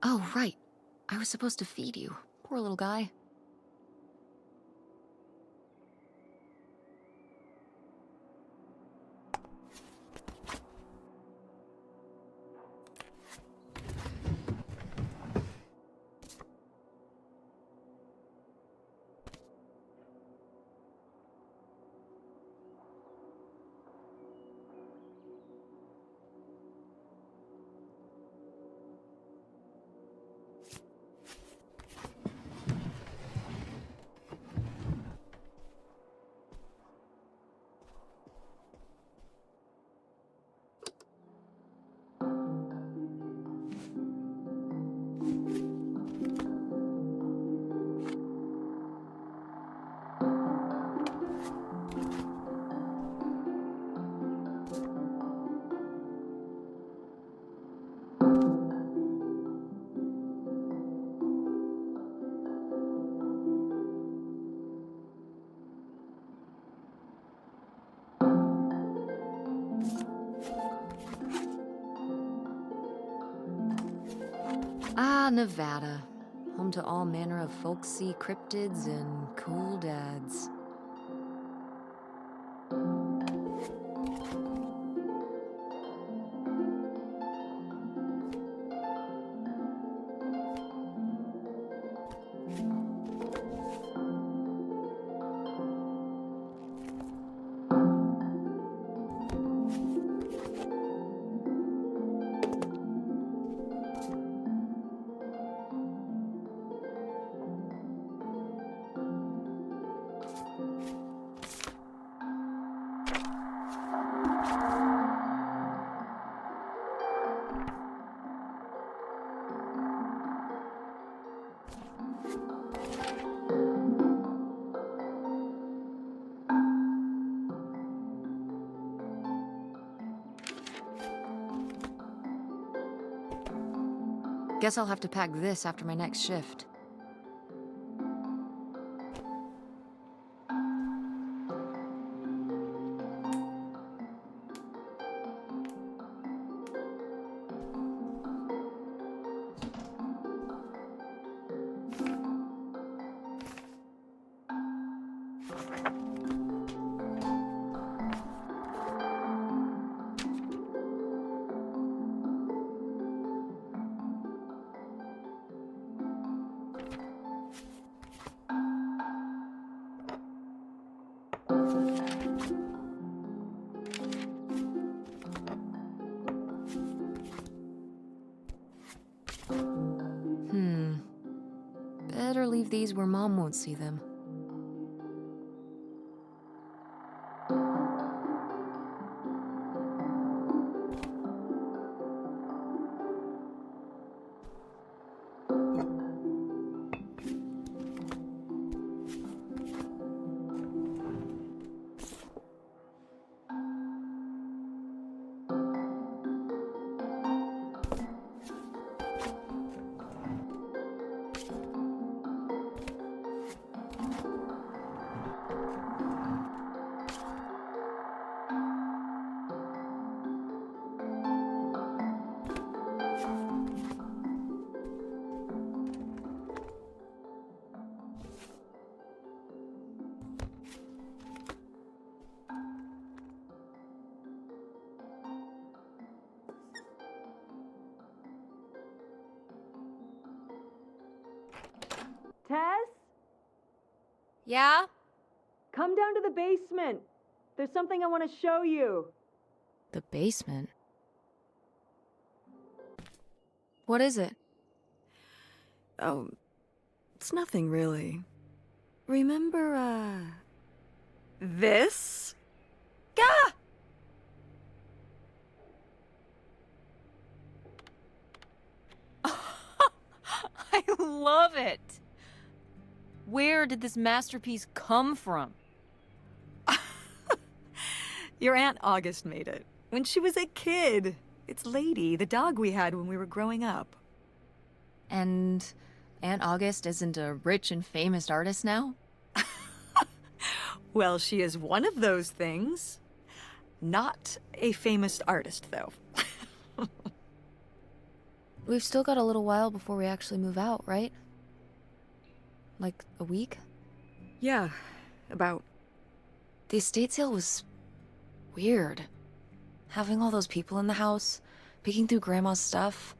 Oh, right. I was supposed to feed you. Poor little guy. Ah, Nevada. Home to all manner of folksy cryptids and cool dads. Guess I'll have to pack this after my next shift. Better leave these where Mom won't see them. Yeah? Come down to the basement. There's something I want to show you. The basement? What is it? Oh, it's nothing really. Remember, this? Gah! I love it! Where did this masterpiece come from? Your Aunt August made it. When she was a kid. It's Lady, the dog we had when we were growing up. And Aunt August isn't a rich and famous artist now? Well, she is one of those things. Not a famous artist, though. We've still got a little while before we actually move out, right? Like a week? Yeah, about. The estate sale was weird. Having all those people in the house, peeking through Grandma's stuff.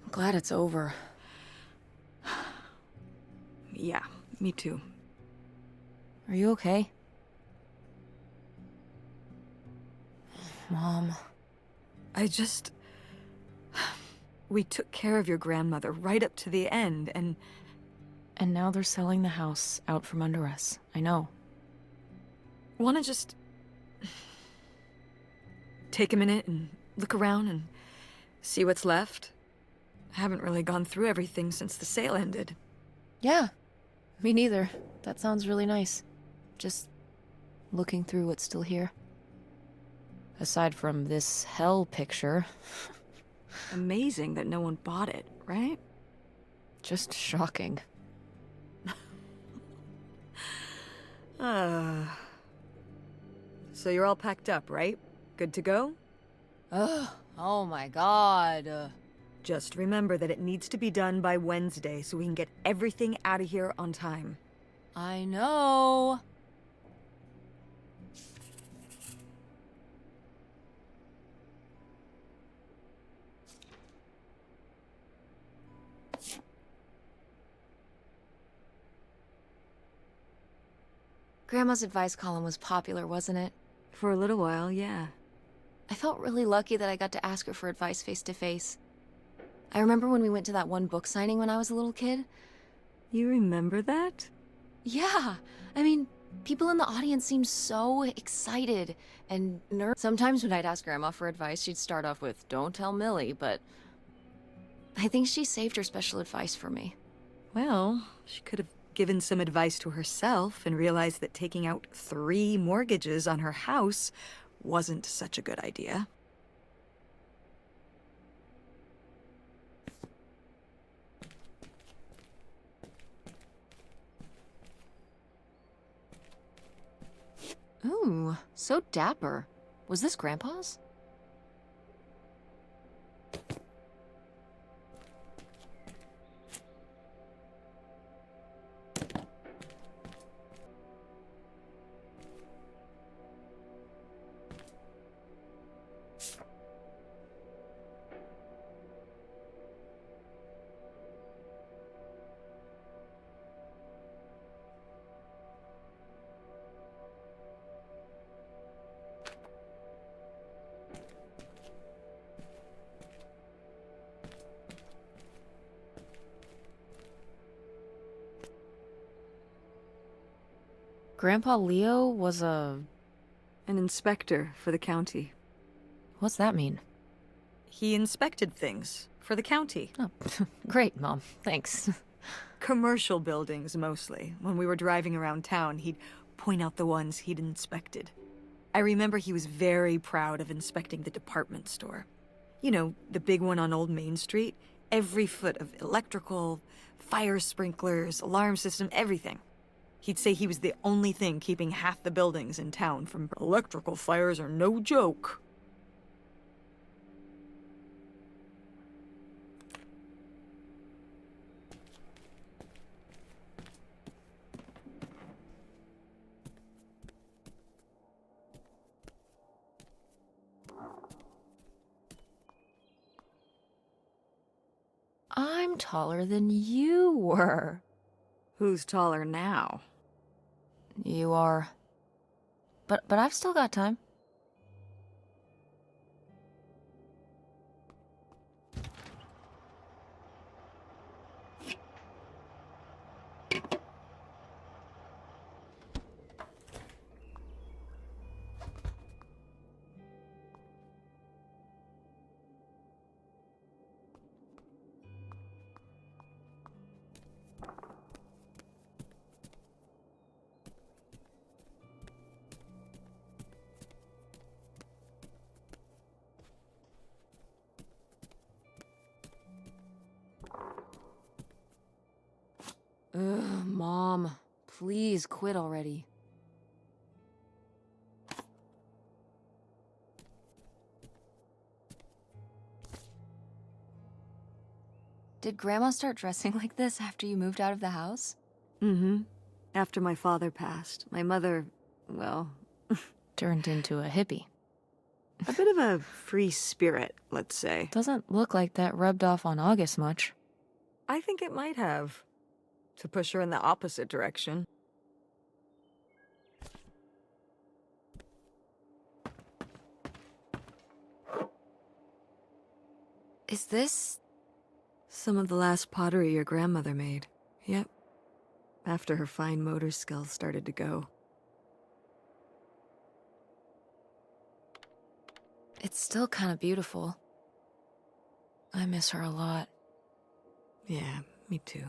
I'm glad it's over. Yeah, me too. Are you okay? Mom. We took care of your grandmother right up to the end, and now they're selling the house out from under us. I know. wanna just take a minute and look around and see what's left? I haven't really gone through everything since the sale ended. Yeah, me neither. That sounds really nice. Just looking through what's still here. Aside from this hell picture. Amazing that no one bought it, right? Just shocking. So you're all packed up, right? Good to go? Ugh, oh my god. Just remember that it needs to be done by Wednesday so we can get everything out of here on time. I know. Grandma's advice column was popular, wasn't it? For a little while, yeah. I felt really lucky that I got to ask her for advice face to face. I remember when we went to that one book signing when I was a little kid. You remember that? Yeah, I mean, people in the audience seemed so excited and nervous. Sometimes when I'd ask Grandma for advice, she'd start off with, "Don't tell Millie," but I think she saved her special advice for me. Well, she could have given some advice to herself and realized that taking out 3 mortgages on her house wasn't such a good idea. Ooh, so dapper. Was this Grandpa's? Grandpa Leo was An inspector for the county. What's that mean? He inspected things for the county. Oh, great, Mom. Thanks. Commercial buildings, mostly. When we were driving around town, he'd point out the ones he'd inspected. I remember he was very proud of inspecting the department store. You know, the big one on Old Main Street. Every foot of electrical, fire sprinklers, alarm system, everything. He'd say he was the only thing keeping half the buildings in town from electrical fires are no joke. I'm taller than you were. Who's taller now? You are. But I've still got time. Ugh, Mom, please quit already. Did Grandma start dressing like this after you moved out of the house? Mm-hmm. After my father passed, my mother, well, Turned into a hippie. a bit of a free spirit, let's say. Doesn't look like that rubbed off on August much. I think it might have. To push her in the opposite direction. Is this... Some of the last pottery your grandmother made. Yep. After her fine motor skills started to go. It's still kind of beautiful. I miss her a lot. Yeah, me too.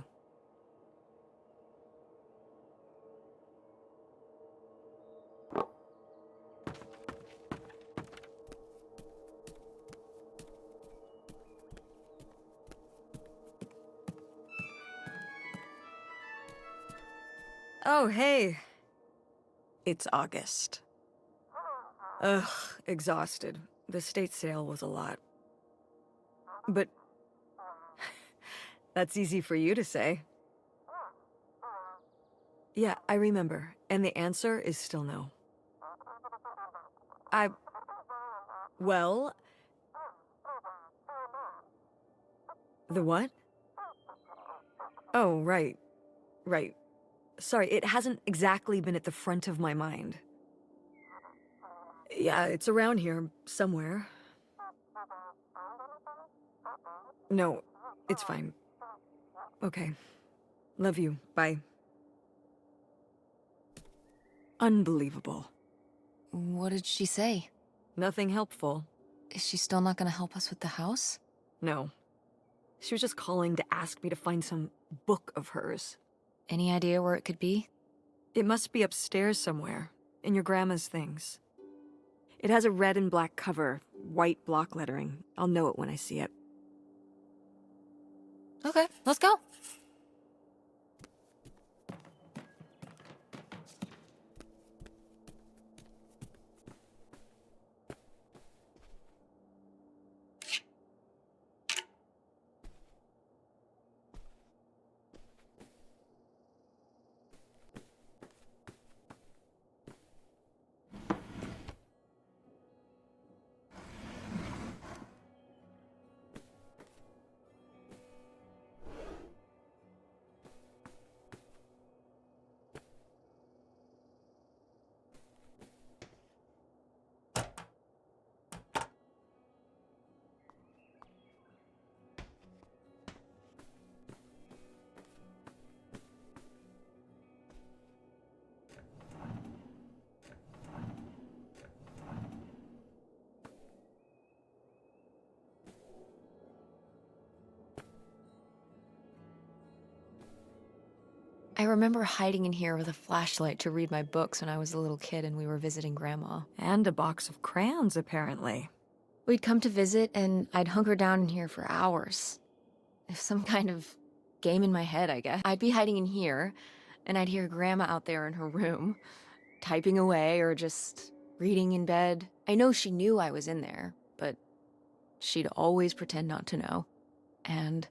Oh, hey. It's August. Ugh, exhausted. The state sale was a lot. But that's easy for you to say. Yeah, I remember. And the answer is still no. Well... The what? Oh, right. Right. Sorry, it hasn't exactly been at the front of my mind. Yeah, it's around here, somewhere. No, it's fine. Okay. Love you. Bye. Unbelievable. What did she say? Nothing helpful. Is she still not gonna help us with the house? No. She was just calling to ask me to find some book of hers. Any idea where it could be? It must be upstairs somewhere, in your grandma's things. It has a red and black cover, white block lettering. I'll know it when I see it. Okay, let's go. I remember hiding in here with a flashlight to read my books when I was a little kid and we were visiting Grandma. And a box of crayons, apparently. We'd come to visit and I'd hunker down in here for hours. Some kind of game in my head, I guess. I'd be hiding in here and I'd hear Grandma out there in her room, typing away or just reading in bed. I know she knew I was in there, but she'd always pretend not to know. And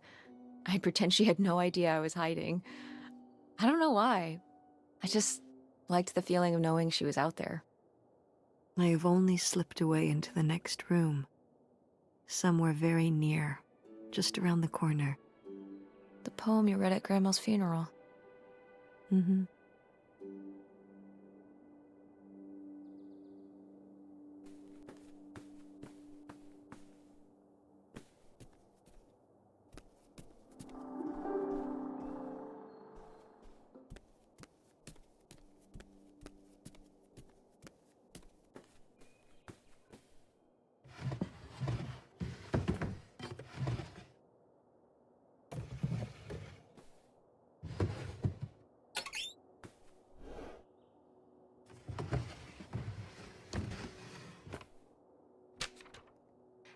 I'd pretend she had no idea I was hiding. I don't know why. I just liked the feeling of knowing she was out there. I have only slipped away into the next room. Somewhere very near, just around the corner. The poem you read at Grandma's funeral. Mm-hmm.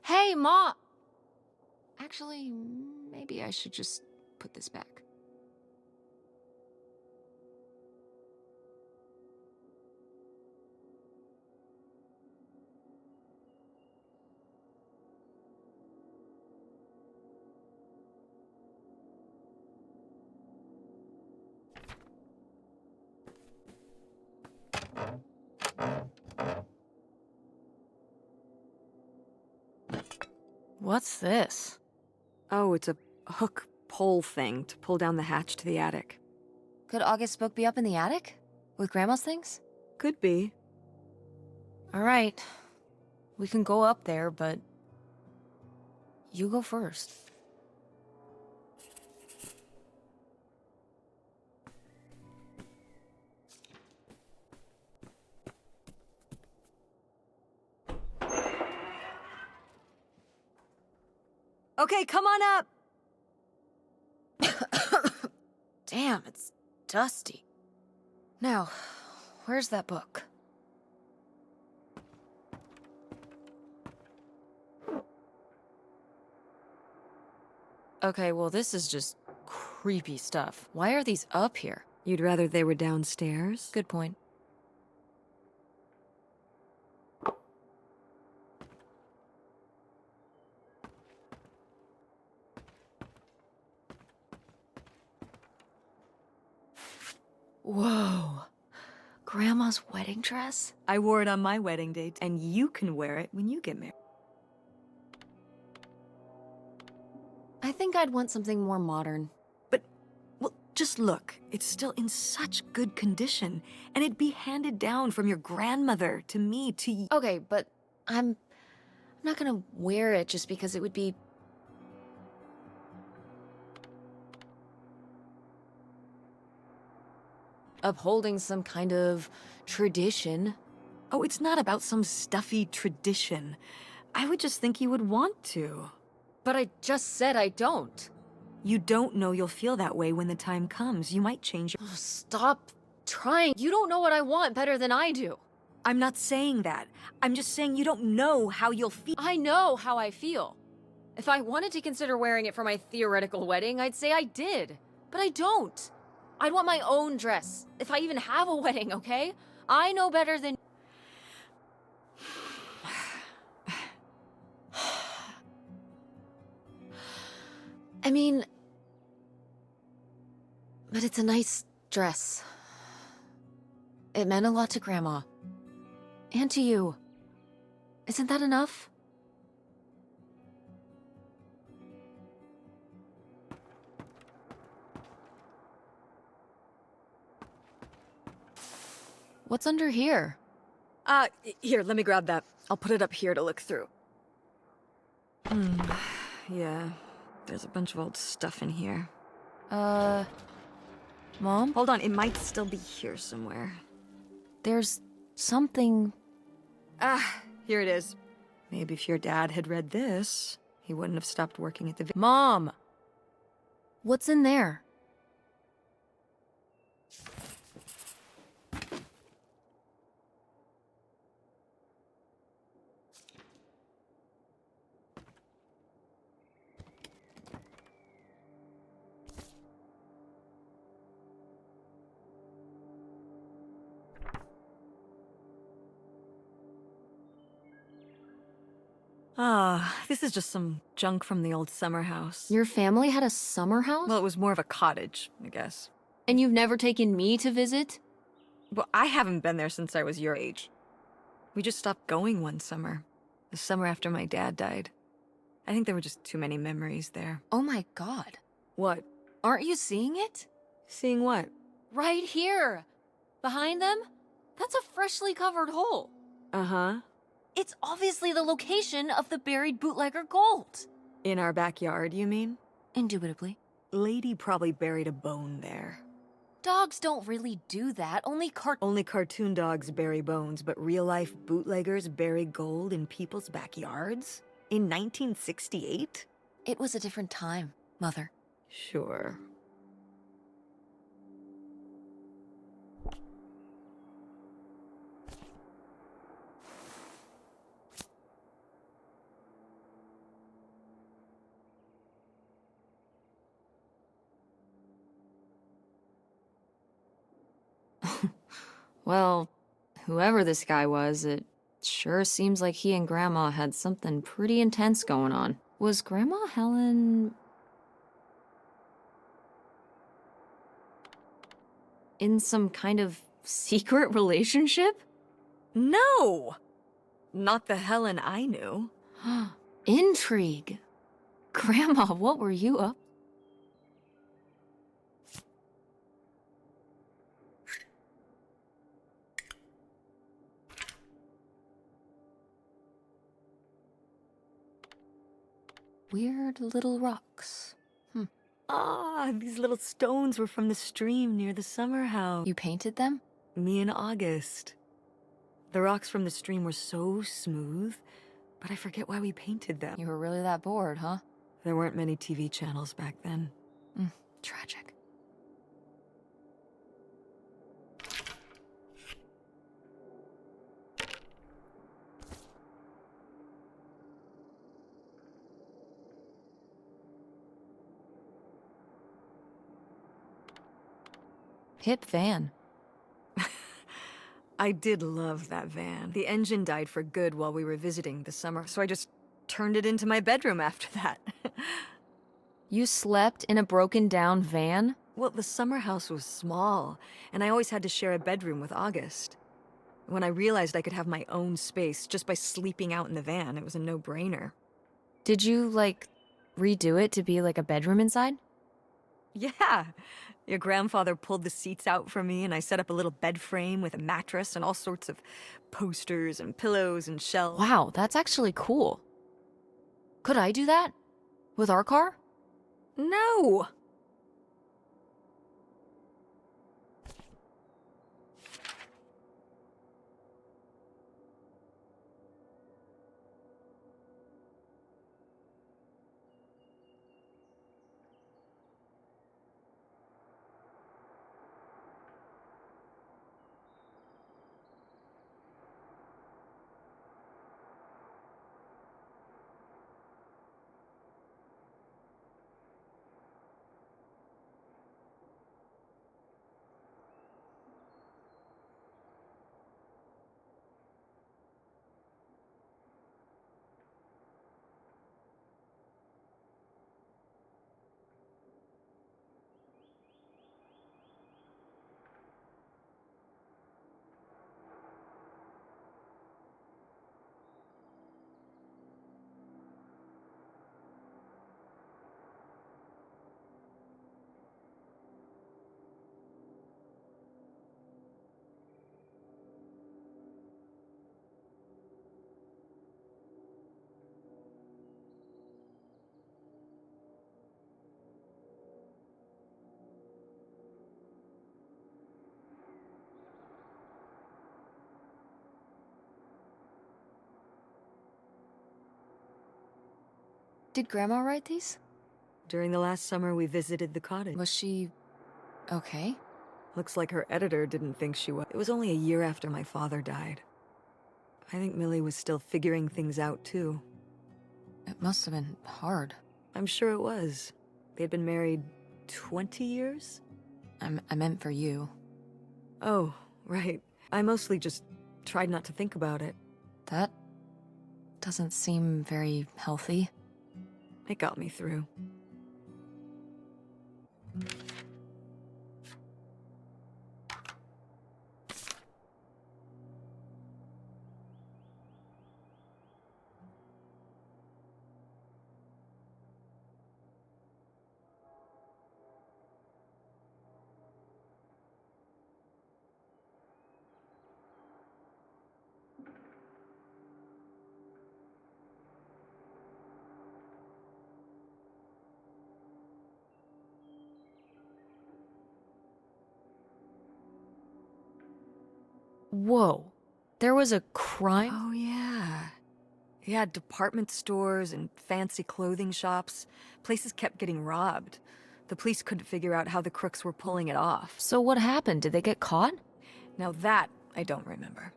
Hey, Ma! Actually, maybe I should just put this back. What's this? Oh, it's a hook pole thing to pull down the hatch to the attic. Could August's book be up in the attic? With Grandma's things? Could be. All right. We can go up there, but you go first. Okay, come on up! Damn, it's dusty. Now, where's that book? Okay, well, this is just creepy stuff. Why are these up here? You'd rather they were downstairs? Good point. Whoa. Grandma's wedding dress? I wore it on my wedding date, and you can wear it when you get married. I think I'd want something more modern. But, well, just look. It's still in such good condition, and it'd be handed down from your grandmother to me to you. Okay, but I'm not gonna wear it just because it would be... upholding some kind of tradition. Oh, it's not about some stuffy tradition. I would just think you would want to. But I just said I don't. You don't know you'll feel that way when the time comes. You might change your... Oh, stop trying. You don't know what I want better than I do. I'm not saying that. I'm just saying you don't know how you'll feel. I know how I feel. If I wanted to consider wearing it for my theoretical wedding, I'd say I did. But I don't. I'd want my own dress, if I even have a wedding, okay? I know better than... I mean... But it's a nice dress. It meant a lot to Grandma. And to you. Isn't that enough? What's under here? Here, let me grab that. I'll put it up here to look through. Yeah, there's a bunch of old stuff in here. Mom? Hold on, it might still be here somewhere. There's something... Here it is. Maybe if your dad had read this, he wouldn't have stopped working at the... Mom! What's in there? This is just some junk from the old summer house. Your family had a summer house? Well, it was more of a cottage, I guess. And you've never taken me to visit? Well, I haven't been there since I was your age. We just stopped going one summer. The summer after my dad died. I think there were just too many memories there. Oh my god. What? Aren't you seeing it? Seeing what? Right here! Behind them? That's a freshly covered hole. Uh-huh. It's obviously the location of the buried bootlegger gold. In our backyard, you mean? Indubitably. Lady probably buried a bone there. Dogs don't really do that, only Only cartoon dogs bury bones, but real-life bootleggers bury gold in people's backyards? In 1968? It was a different time, Mother. Sure. Well, whoever this guy was, it sure seems like he and Grandma had something pretty intense going on. Was Grandma Helen in some kind of secret relationship? No! Not the Helen I knew. Intrigue. Grandma, what were you up? Weird little rocks. Ah, these little stones were from the stream near the summer house. You painted them? Me and August. The rocks from the stream were so smooth, but I forget why we painted them. You were really that bored, huh? There weren't many TV channels back then. Tragic. Hip van. I did love that van. The engine died for good while we were visiting this summer, so I just turned it into my bedroom after that. You slept in a broken down van? Well, the summer house was small, and I always had to share a bedroom with August. When I realized I could have my own space just by sleeping out in the van, it was a no-brainer. Did you, like, redo it to be like a bedroom inside? Yeah. Your grandfather pulled the seats out for me, and I set up a little bed frame with a mattress and all sorts of posters and pillows and shelves. Wow, that's actually cool. Could I do that? With our car? No! Did Grandma write these? During the last summer, we visited the cottage. Was she okay? Looks like her editor didn't think she was. It was only a year after my father died. I think Millie was still figuring things out, too. It must have been hard. I'm sure it was. They'd been married 20 years? I meant for you. Oh, right. I mostly just tried not to think about it. That doesn't seem very healthy. It got me through. Whoa. There was a crime? Oh, yeah. Yeah, department stores and fancy clothing shops. Places kept getting robbed. The police couldn't figure out how the crooks were pulling it off. So what happened? Did they get caught? Now that, I don't remember.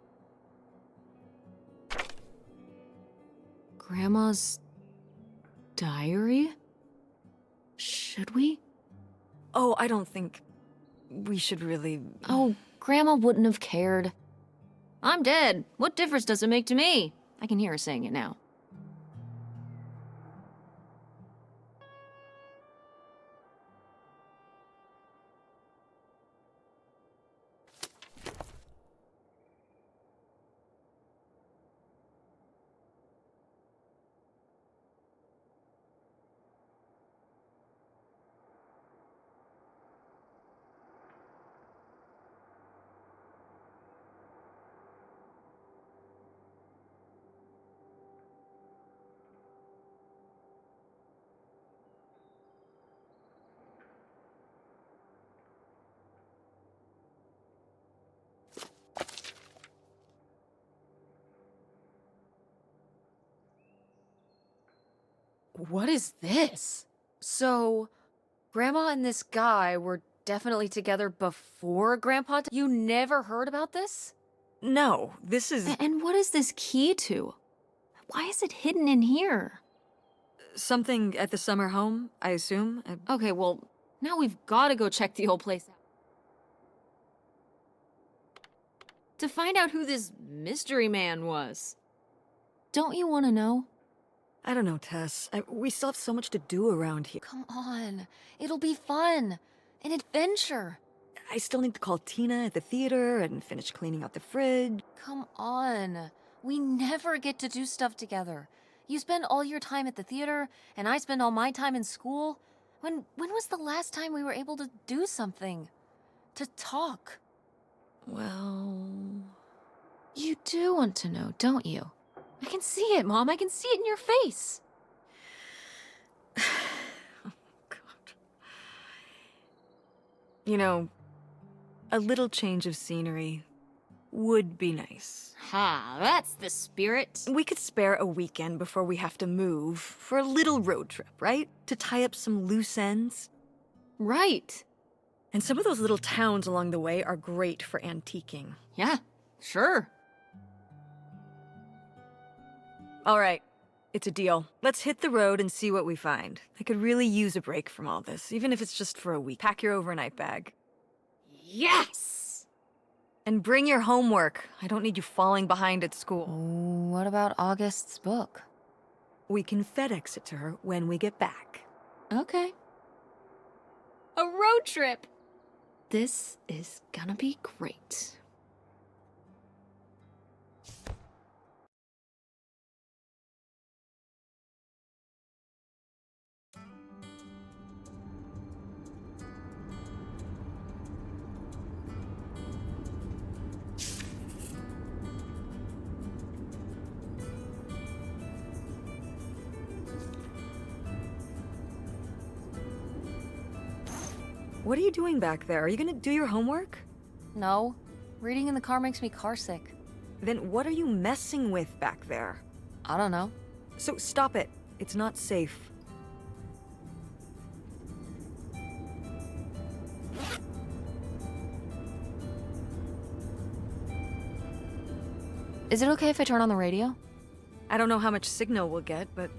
Grandma's diary? Should we? Oh, I don't think we should really... Oh, Grandma wouldn't have cared. I'm dead. What difference does it make to me? I can hear her saying it now. What is this? So, Grandma and this guy were definitely together before Grandpa. You never heard about this? No, this is And what is this key to? Why is it hidden in here? something at the summer home, I assume. Okay, well, now we've got to go check the old place out. To find out who this mystery man was. Don't you want to know? I don't know, Tess. We still have so much to do around here. Come on. It'll be fun. An adventure. I still need to call Tina at the theater and finish cleaning out the fridge. Come on. We never get to do stuff together. You spend all your time at the theater, and I spend all my time in school. When was the last time we were able to do something? To talk? Well... You do want to know, don't you? I can see it, Mom. I can see it in your face. Oh, God. You know, a little change of scenery would be nice. Ha, that's the spirit. We could spare a weekend before we have to move for a little road trip, right? To tie up some loose ends. Right. And some of those little towns along the way are great for antiquing. Yeah, sure. All right, it's a deal. Let's hit the road and see what we find. I could really use a break from all this, even if it's just for a week. Pack your overnight bag. Yes! And bring your homework. I don't need you falling behind at school. What about August's book? We can FedEx it to her when we get back. Okay. A road trip! This is gonna be great. What are you doing back there? Are you gonna do your homework? No. Reading in the car makes me carsick. Then what are you messing with back there? I don't know. So stop it. It's not safe. Is it okay if I turn on the radio? I don't know how much signal we'll get, but...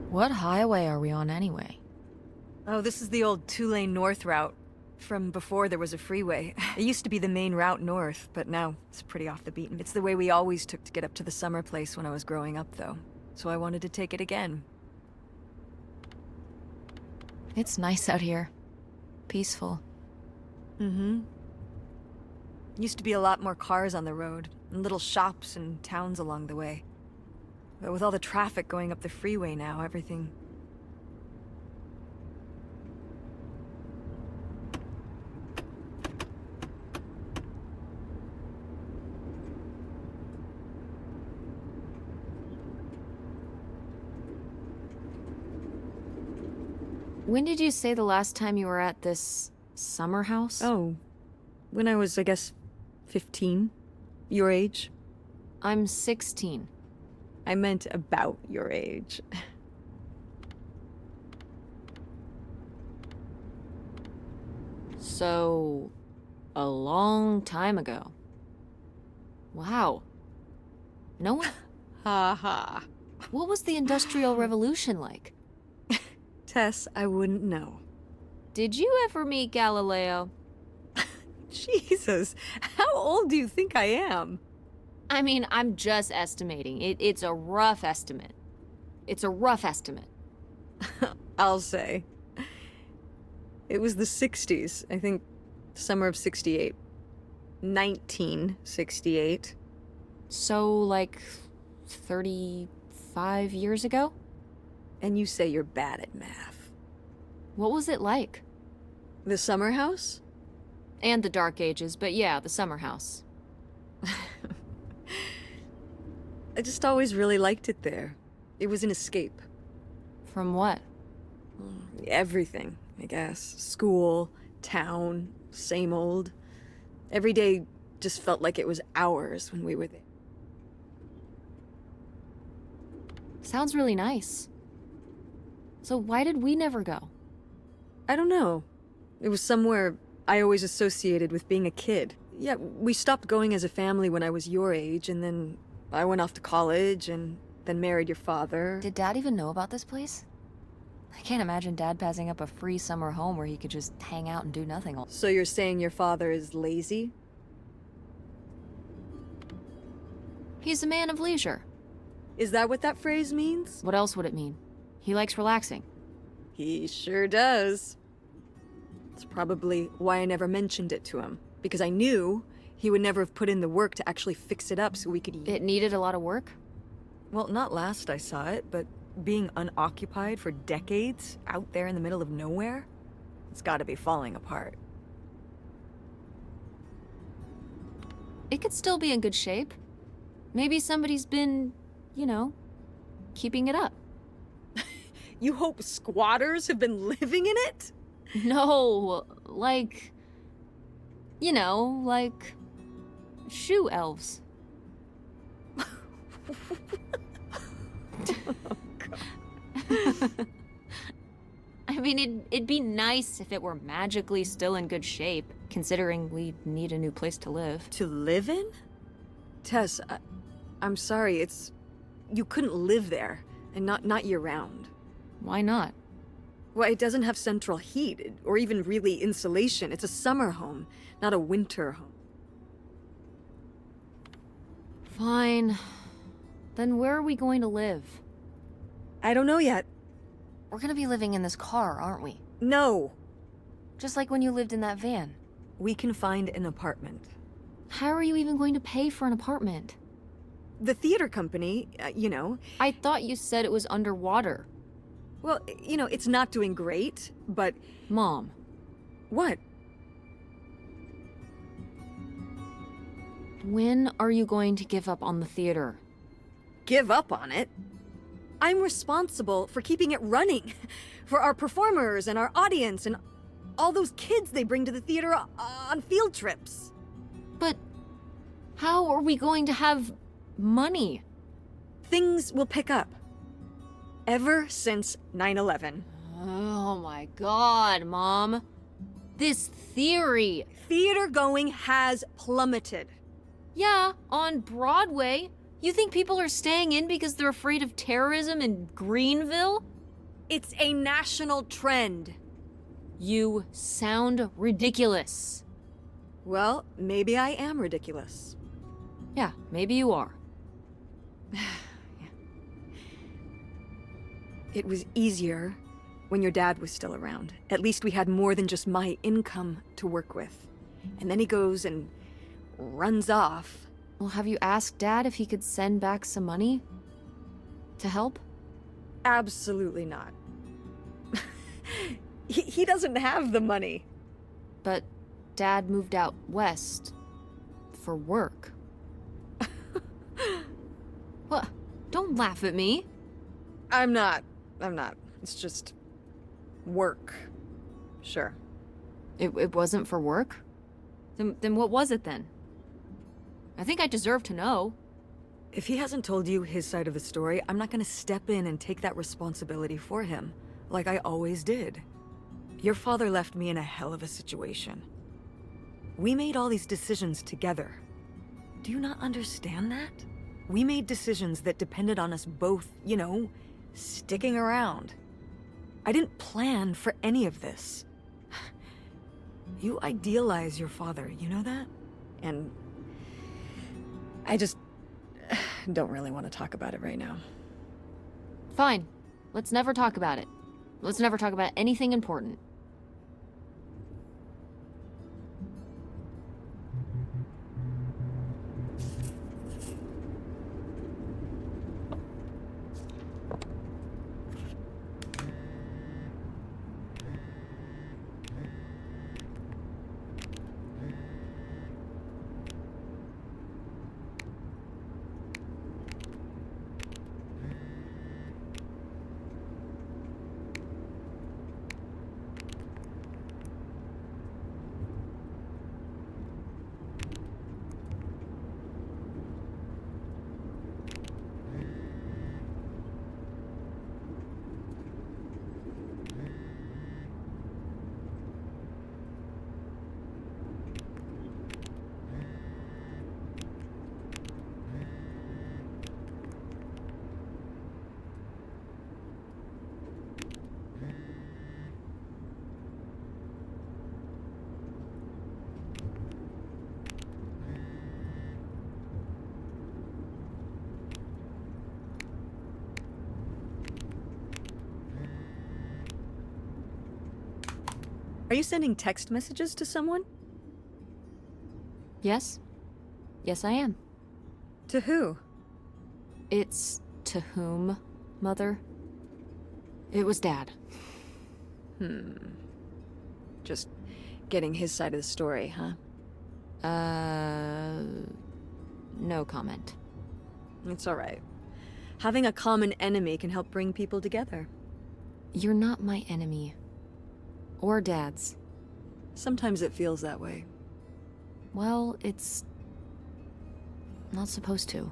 What highway are we on anyway? Oh, this is the old two-lane north route. From before there was a freeway. It used to be the main route north, but now it's pretty off the beaten. It's the way we always took to get up to the summer place when I was growing up, though. So I wanted to take it again. It's nice out here. Peaceful. Mm-hmm. Used to be a lot more cars on the road, and little shops and towns along the way. But with all the traffic going up the freeway now, everything... When did you say the last time you were at this summer house? Oh, when I was, I guess, 15. Your age. I'm 16. I meant about your age. So, a long time ago. Wow. No one... Ha ha. What was the Industrial Revolution like? Tess, I wouldn't know. Did you ever meet Galileo? Jesus, how old do you think I am? I mean, I'm just estimating. It's a rough estimate. It's a rough estimate. I'll say. It was the 60s, I think, summer of 68. 1968. So, like, 35 years ago? And you say you're bad at math. What was it like? The summer house? And the Dark Ages, but yeah, the summer house. I just always really liked it there. It was an escape. From what? Everything, I guess. School, town, same old. Every day just felt like it was hours when we were there. Sounds really nice. So why did we never go? I don't know. It was somewhere I always associated with being a kid. Yeah, we stopped going as a family when I was your age, and then I went off to college and then married your father. Did Dad even know about this place? I can't imagine Dad passing up a free summer home where he could just hang out and do nothing all... So you're saying your father is lazy? He's a man of leisure. Is that what that phrase means? What else would it mean? He likes relaxing. He sure does. It's probably why I never mentioned it to him. Because I knew he would never have put in the work to actually fix it up so we could eat. It needed a lot of work? Well, not last I saw it, but being unoccupied for decades out there in the middle of nowhere, it's gotta be falling apart. It could still be in good shape. Maybe somebody's been, you know, keeping it up. You hope squatters have been living in it? No, like... You know, like... shoe elves. I mean, it'd be nice if it were magically still in good shape, considering we need a new place to live. To live in? Tess, I'm sorry, you couldn't live there, and not year-round. Why not? Well, it doesn't have central heat, or even really insulation. It's a summer home, not a winter home. Fine. Then where are we going to live? I don't know yet. We're gonna be living in this car, aren't we? No. Just like when you lived in that van. We can find an apartment. How are you even going to pay for an apartment? The theater company, you know. I thought you said it was underwater. Well, you know, it's not doing great, but... Mom. What? When are you going to give up on the theater? Give up on it? I'm responsible for keeping it running. For our performers and our audience and all those kids they bring to the theater on field trips. But how are we going to have money? Things will pick up. Ever since 9/11. Oh my god, Mom. This theory. Theater going has plummeted. Yeah, on Broadway. You think people are staying in because they're afraid of terrorism in Greenville? It's a national trend. You sound ridiculous. Well, maybe I am ridiculous. Yeah, maybe you are. It was easier when your dad was still around. At least we had more than just my income to work with. And then he goes and runs off. Well, have you asked Dad if he could send back some money? To help? Absolutely not. He doesn't have the money. But Dad moved out west for work. What? Don't laugh at me. I'm not. It's just work. Sure. It wasn't for work? Then what was it then? I think I deserve to know. If he hasn't told you his side of the story, I'm not gonna step in and take that responsibility for him, like I always did. Your father left me in a hell of a situation. We made all these decisions together. Do you not understand that? We made decisions that depended on us both, you know, sticking around. I didn't plan for any of this. You idealize your father, you know that? And I just don't really want to talk about it right now. Fine. Let's never talk about it. Let's never talk about anything important. Are you sending text messages to someone? Yes? Yes, I am. To who? It's to whom, Mother? It was Dad. Just getting his side of the story, huh? No comment. It's all right. Having a common enemy can help bring people together. You're not my enemy. Or Dad's. Sometimes it feels that way. Well, it's not supposed to.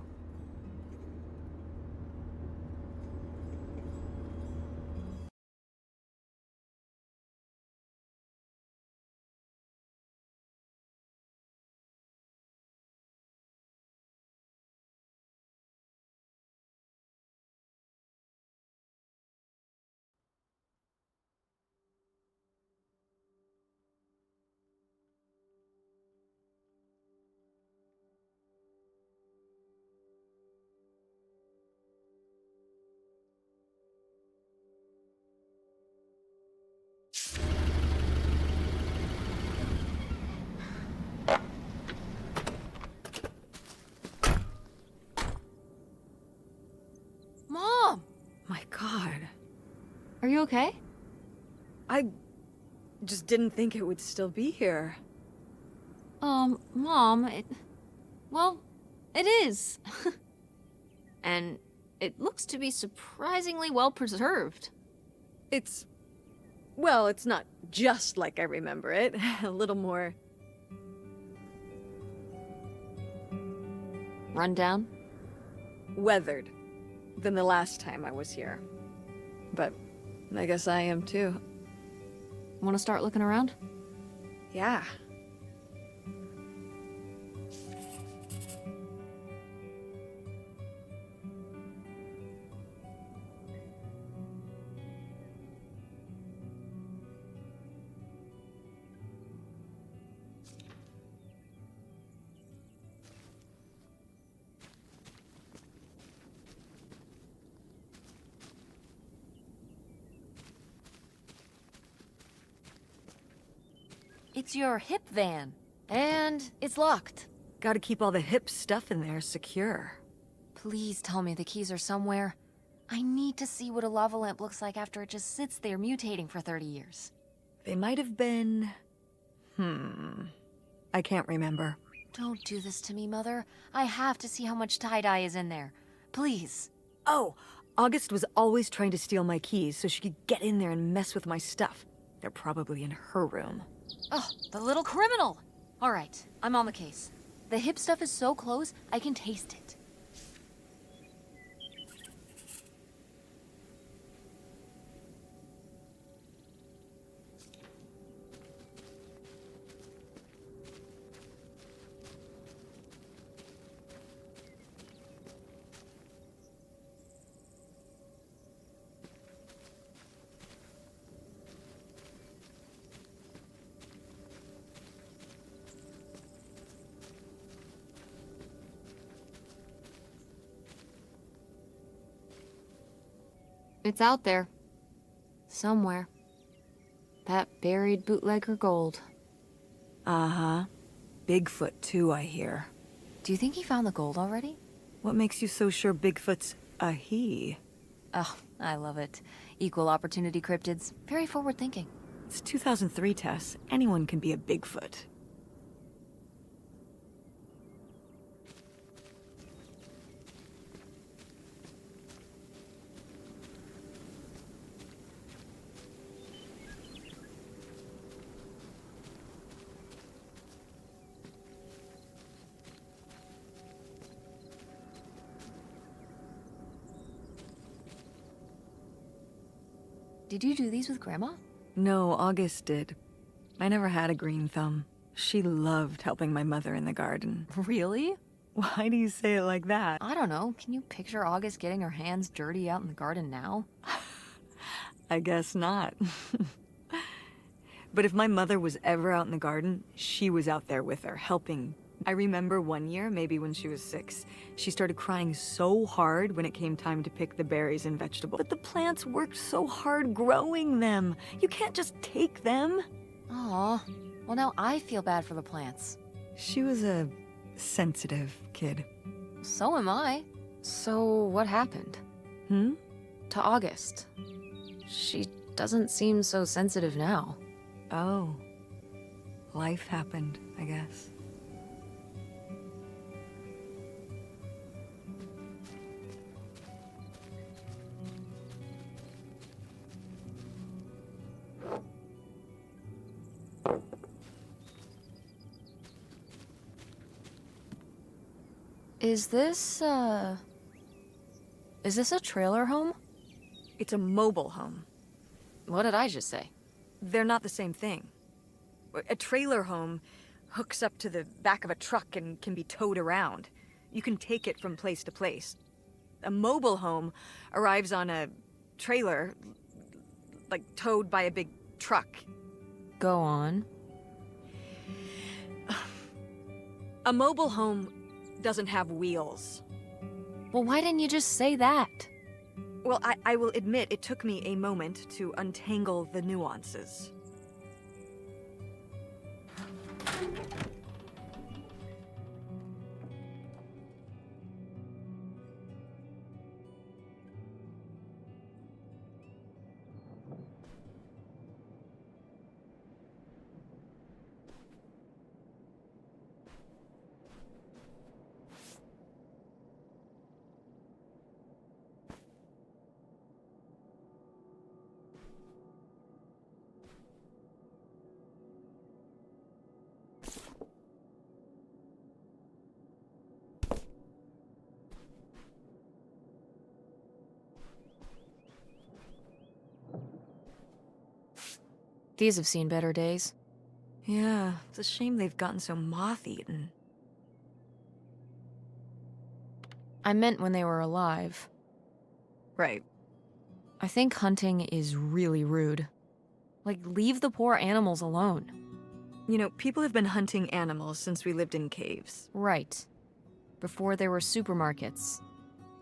Mom! My God. Are you okay? I just didn't think it would still be here. Mom, well, it is. And it looks to be surprisingly well preserved. Well, it's not just like I remember it. A little more... Run down? weathered than the last time I was here. But I guess I am too. Want to start looking around? Yeah. It's your hip van. And it's locked. Gotta keep all the hip stuff in there secure. Please tell me the keys are somewhere. I need to see what a lava lamp looks like after it just sits there mutating for 30 years. They might have been... I can't remember. Don't do this to me, Mother. I have to see how much tie-dye is in there. Please. Oh, August was always trying to steal my keys so she could get in there and mess with my stuff. They're probably in her room. Oh, the little criminal! All right, I'm on the case. The hip stuff is so close, I can taste it. It's out there. Somewhere. That buried bootlegger gold. Uh-huh. Bigfoot, too, I hear. Do you think he found the gold already? What makes you so sure Bigfoot's a he? Oh, I love it. Equal opportunity cryptids. Very forward thinking. It's 2003, Tess. Anyone can be a Bigfoot. Did you do these with Grandma? No, August did. I never had a green thumb. She loved helping my mother in the garden. Really? Why do you say it like that? I don't know. Can you picture August getting her hands dirty out in the garden now? I guess not. But if my mother was ever out in the garden, she was out there with her, helping. I remember one year, maybe when she was 6, she started crying so hard when it came time to pick the berries and vegetables. But the plants worked so hard growing them. You can't just take them. Aw. Well, now I feel bad for the plants. She was a sensitive kid. So am I. So what happened? To August? She doesn't seem so sensitive now. Oh. Life happened, I guess. Is this a trailer home? It's a mobile home. What did I just say? They're not the same thing. A trailer home hooks up to the back of a truck and can be towed around. You can take it from place to place. A mobile home arrives on a trailer, like towed by a big truck. Go on. A mobile home doesn't have wheels. Well, why didn't you just say that? Well, I will admit it took me a moment to untangle the nuances. These have seen better days. Yeah, it's a shame they've gotten so moth-eaten. I meant when they were alive. Right. I think hunting is really rude. Like, leave the poor animals alone. You know, people have been hunting animals since we lived in caves. Right. Before there were supermarkets.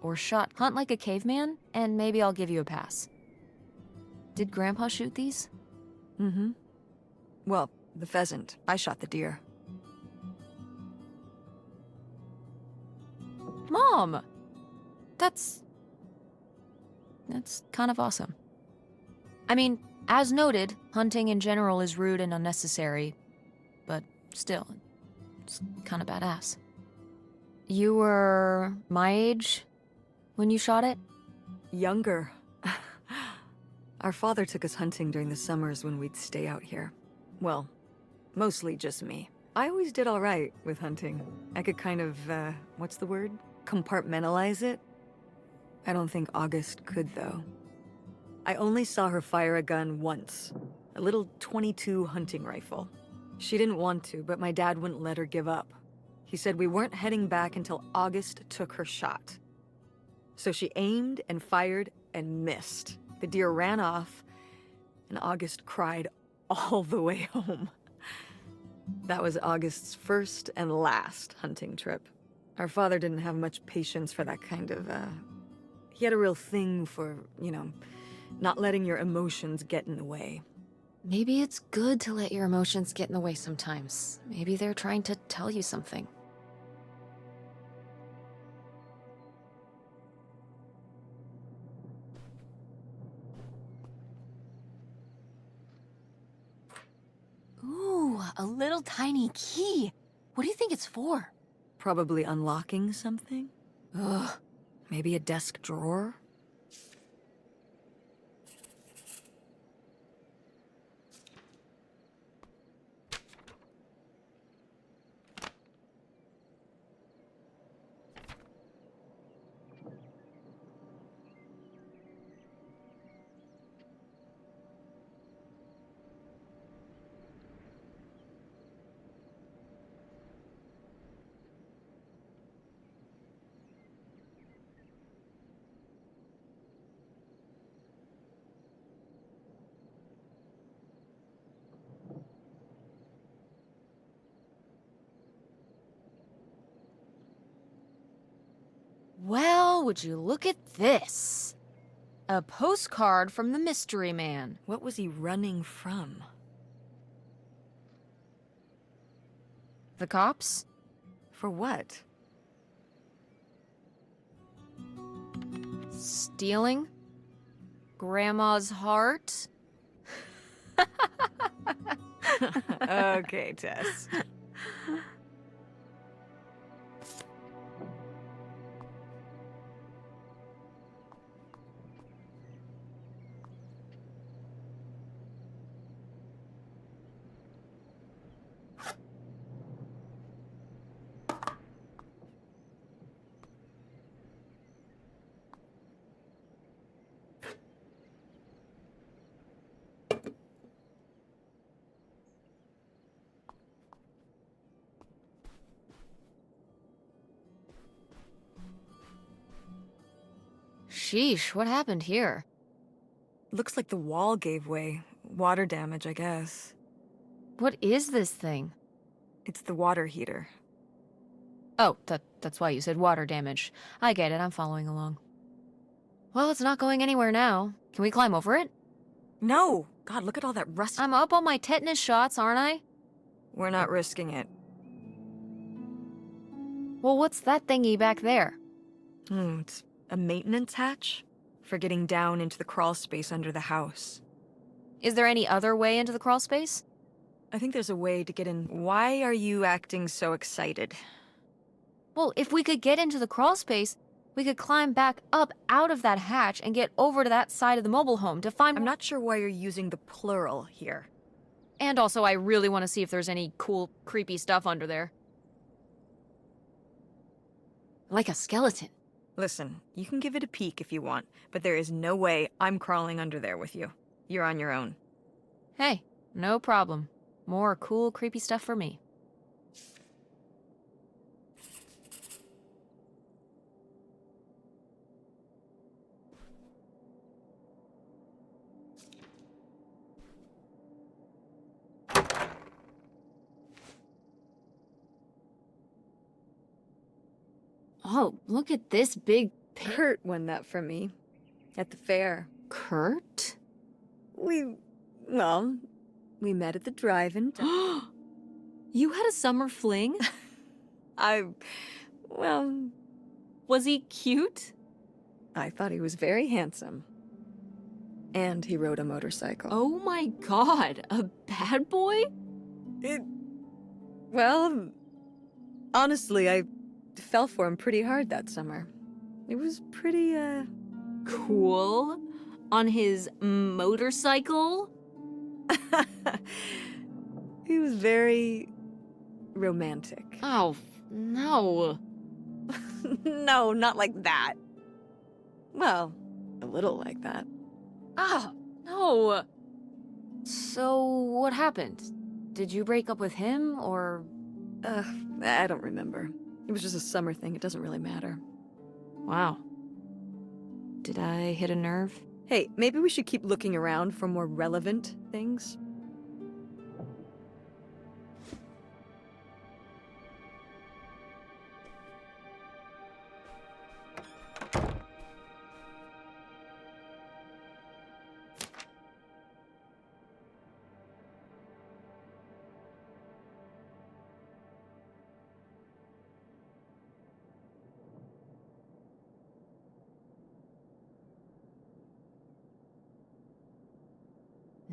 Or shot. Hunt like a caveman, and maybe I'll give you a pass. Did Grandpa shoot these? Mm-hmm. Well, The pheasant. I shot the deer. Mom! That's kind of awesome. I mean, as noted, hunting in general is rude and unnecessary, but still, it's kind of badass. You were my age when you shot it? Younger. Our father took us hunting during the summers when we'd stay out here. Well, mostly just me. I always did all right with hunting. I could kind of, what's the word? Compartmentalize it? I don't think August could, though. I only saw her fire a gun once. A little .22 hunting rifle. She didn't want to, but my dad wouldn't let her give up. He said we weren't heading back until August took her shot. So she aimed and fired and missed. The deer ran off, and August cried all the way home. That was August's first and last hunting trip. Our father didn't have much patience for that kind of, he had a real thing for, you know, not letting your emotions get in the way. Maybe it's good to let your emotions get in the way sometimes. Maybe they're trying to tell you something. Ooh, a little tiny key. What do you think it's for? Probably unlocking something? Ugh. Maybe a desk drawer? Well, would you look at this? A postcard from the mystery man. What was he running from? The cops? For what? Stealing? Grandma's heart? Okay, Tess. Sheesh, what happened here? Looks like the wall gave way. Water damage, I guess. What is this thing? It's the water heater. Oh, that's why you said water damage. I get it, I'm following along. Well, it's not going anywhere now. Can we climb over it? No! God, look at all that rust. I'm up on my tetanus shots, aren't I? We're not risking it. Well, what's that thingy back there? It's a maintenance hatch for getting down into the crawl space under the house. Is there any other way into the crawl space? I think there's a way to get in. Why are you acting so excited? Well, if we could get into the crawl space, we could climb back up out of that hatch and get over to that side of the mobile home to find— I'm not sure why you're using the plural here. And also, I really want to see if there's any cool, creepy stuff under there. Like a skeleton. Listen, you can give it a peek if you want, but there is no way I'm crawling under there with you. You're on your own. Hey, no problem. More cool, creepy stuff for me. Oh, look at this big Kurt won that from me. At the fair. Kurt? We We met at the drive-in. You had a summer fling? Well, Was he cute? I thought he was very handsome. And he rode a motorcycle. Oh my god, a bad boy? Well, honestly, I fell for him pretty hard that summer. It was pretty, Cool. On his motorcycle? He was very romantic. Oh, no. No, not like that. Well, a little like that. Ah, no. So, what happened? Did you break up with him, or... I don't remember. It was just a summer thing. It doesn't really matter. Wow. Did I hit a nerve? Hey, maybe we should keep looking around for more relevant things.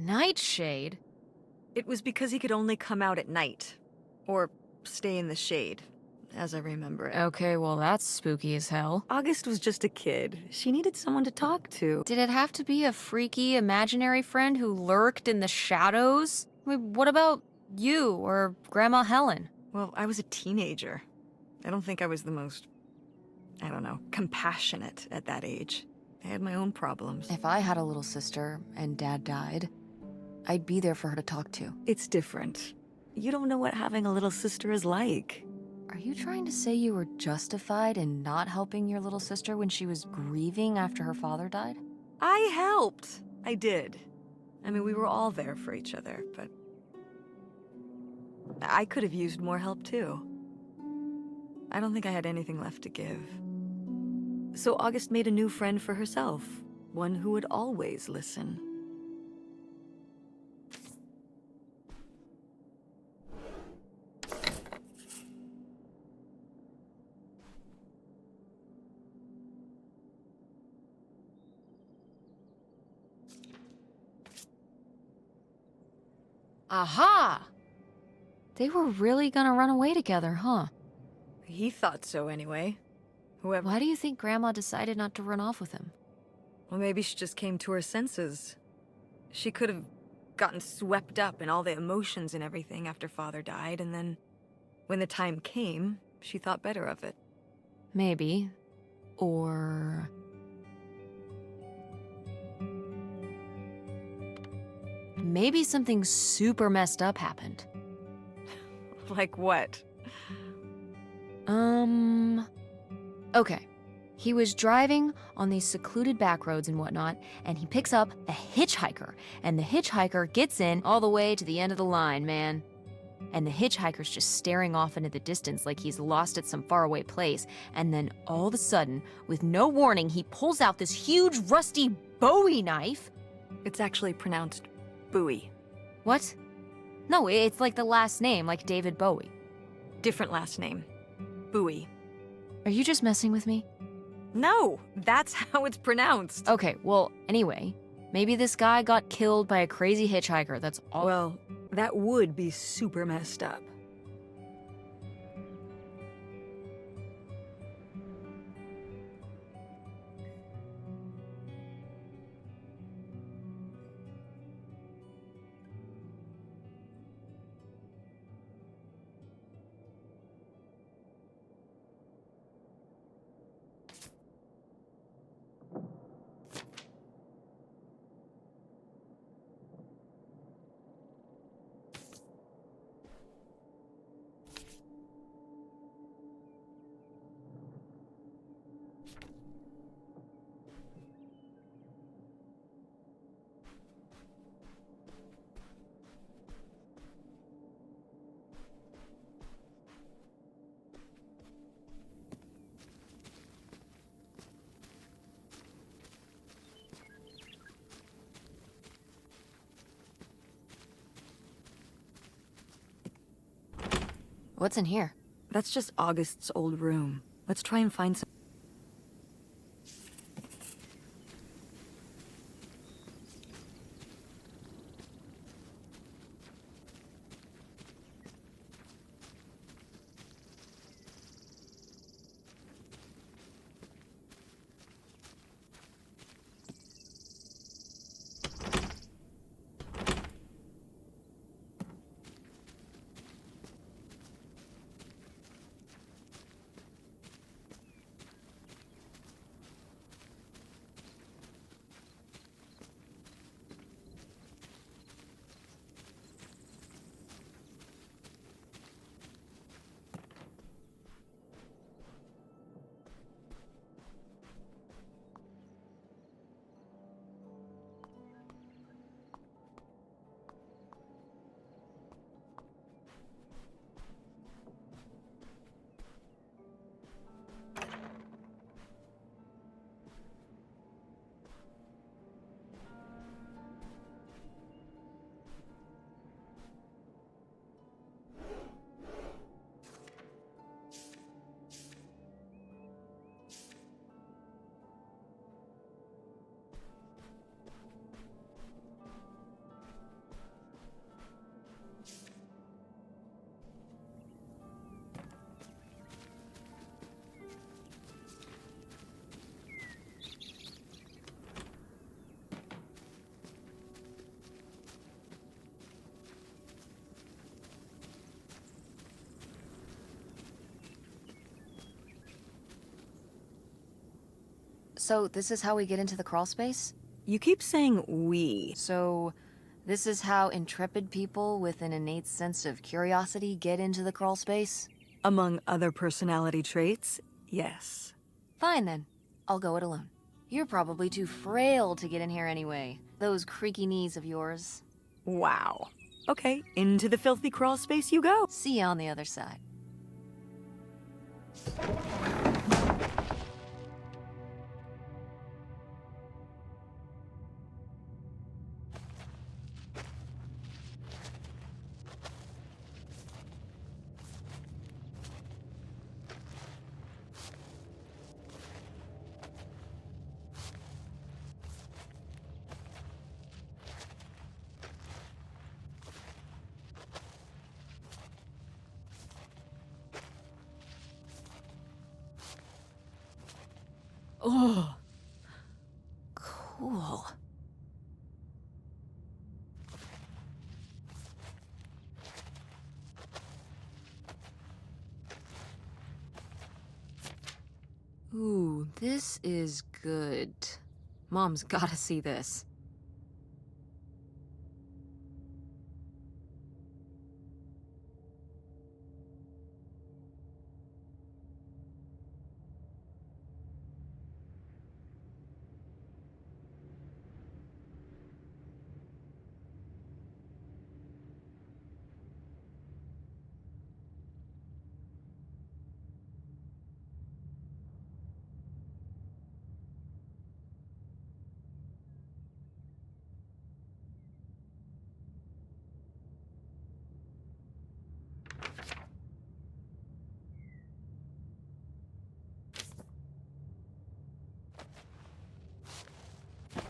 Nightshade? It was because he could only come out at night. Or stay in the shade, as I remember it. Okay, well that's spooky as hell. August was just a kid. She needed someone to talk to. Did it have to be a freaky, imaginary friend who lurked in the shadows? I mean, what about you or Grandma Helen? Well, I was a teenager. I don't think I was the most, I don't know, compassionate at that age. I had my own problems. If I had a little sister and Dad died, I'd be there for her to talk to. It's different. You don't know what having a little sister is like. Are you trying to say you were justified in not helping your little sister when she was grieving after her father died? I helped. I did. I mean, we were all there for each other, but I could have used more help too. I don't think I had anything left to give. So August made a new friend for herself, one who would always listen. Aha! They were really gonna run away together, huh? He thought so anyway. Whoever. Why do you think Grandma decided not to run off with him? Well, maybe she just came to her senses. She could have gotten swept up in all the emotions and everything after Father died, and then when the time came, she thought better of it. Maybe. Or... maybe something super messed up happened. Like what? Okay. He was driving on these secluded back roads and whatnot, and he picks up a hitchhiker, and the hitchhiker gets in all the way to the end of the line, man. And the hitchhiker's just staring off into the distance like he's lost at some faraway place, and then all of a sudden, with no warning, he pulls out this huge rusty Bowie knife. It's actually pronounced Bowie. What? No, it's like the last name, like David Bowie. Different last name. Bowie. Are you just messing with me? No, that's how it's pronounced. Okay, well, anyway, maybe this guy got killed by a crazy hitchhiker, that's all. Well, that would be super messed up. What's in here? That's just August's old room. Let's try and find some... So, this is how we get into the crawl space? You keep saying we. So, this is how intrepid people with an innate sense of curiosity get into the crawl space? Among other personality traits, yes. Fine then. I'll go it alone. You're probably too frail to get in here anyway. Those creaky knees of yours. Wow. Okay, into the filthy crawl space you go. See you on the other side. Oh, cool. Ooh, this is good. Mom's gotta see this.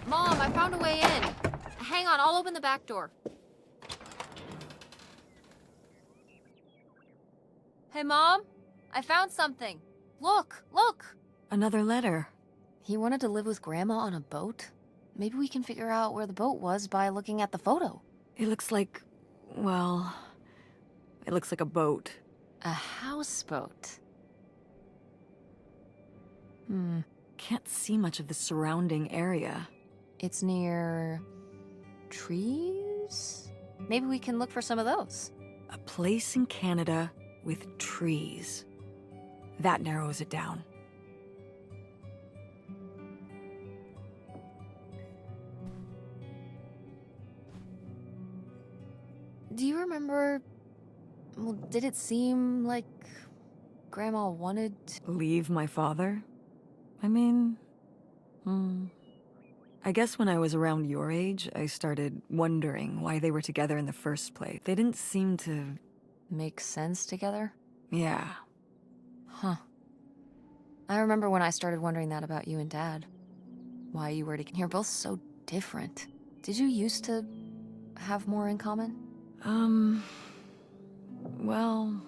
Mom, I found a way in. Hang on, I'll open the back door. Hey, Mom, I found something. Look, look. Another letter. He wanted to live with Grandma on a boat. Maybe we can figure out where the boat was by looking at the photo. It looks like, well, it looks like a boat. A houseboat. Can't see much of the surrounding area. It's near trees? Maybe we can look for some of those. A place in Canada with trees. That narrows it down. Do you remember, well, did it seem like Grandma wanted to... Leave my father? I mean, I guess when I was around your age, I started wondering why they were together in the first place. They didn't seem to... make sense together? Yeah. Huh. I remember when I started wondering that about you and Dad. Why you were together. You're both so different. Did you used to have more in common? Well,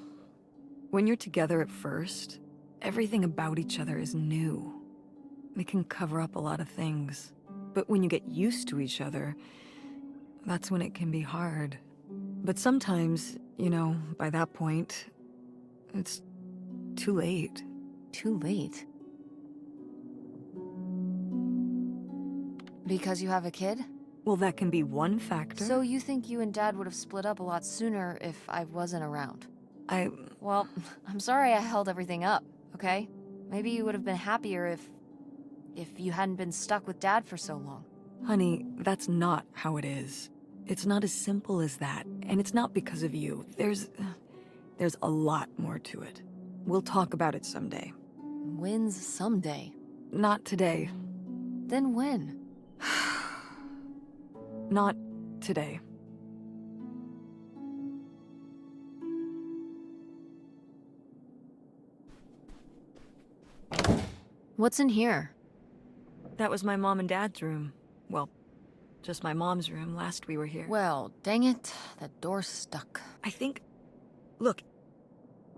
when you're together at first, everything about each other is new. It can cover up a lot of things. But when you get used to each other, that's when it can be hard. But sometimes, you know, by that point, it's too late. Too late? Because you have a kid? Well, that can be one factor. So you think you and Dad would have split up a lot sooner if I wasn't around? Well, I'm sorry I held everything up, okay? Maybe you would have been happier if you hadn't been stuck with Dad for so long. Honey, that's not how it is. It's not as simple as that, and it's not because of you. There's a lot more to it. We'll talk about it someday. When's someday? Not today. Then when? Not today. What's in here? That was my mom and dad's room. Well, just my mom's room last we were here. Well, dang it, that door's stuck. I think... Look,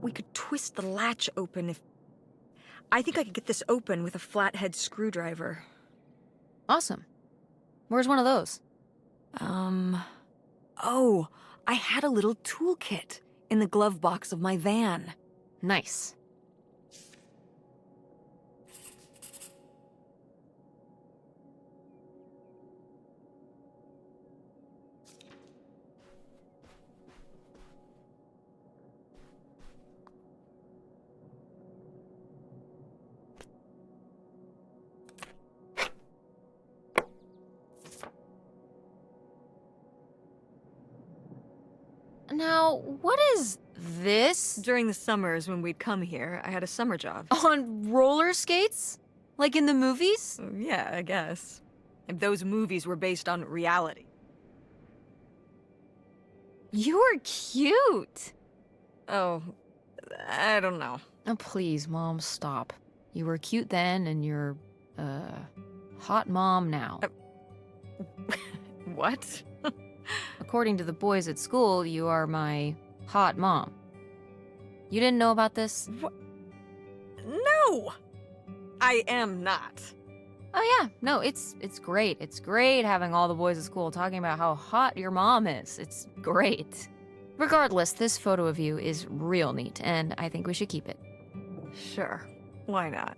we could twist the latch open if... I think I could get this open with a flathead screwdriver. Awesome. Where's one of those? Oh, I had a little toolkit in the glove box of my van. Nice. Now, what is this? During the summers when we'd come here, I had a summer job. On roller skates? Like in the movies? Yeah, I guess. And those movies were based on reality. You were cute. Oh, I don't know. Oh, please, Mom, stop. You were cute then, and you're, hot mom now. What? According to the boys at school, you are my hot mom. You didn't know about this? What? No! I am not. Oh yeah, no, it's great. It's great having all the boys at school talking about how hot your mom is. It's great. Regardless, this photo of you is real neat, and I think we should keep it. Sure. Why not?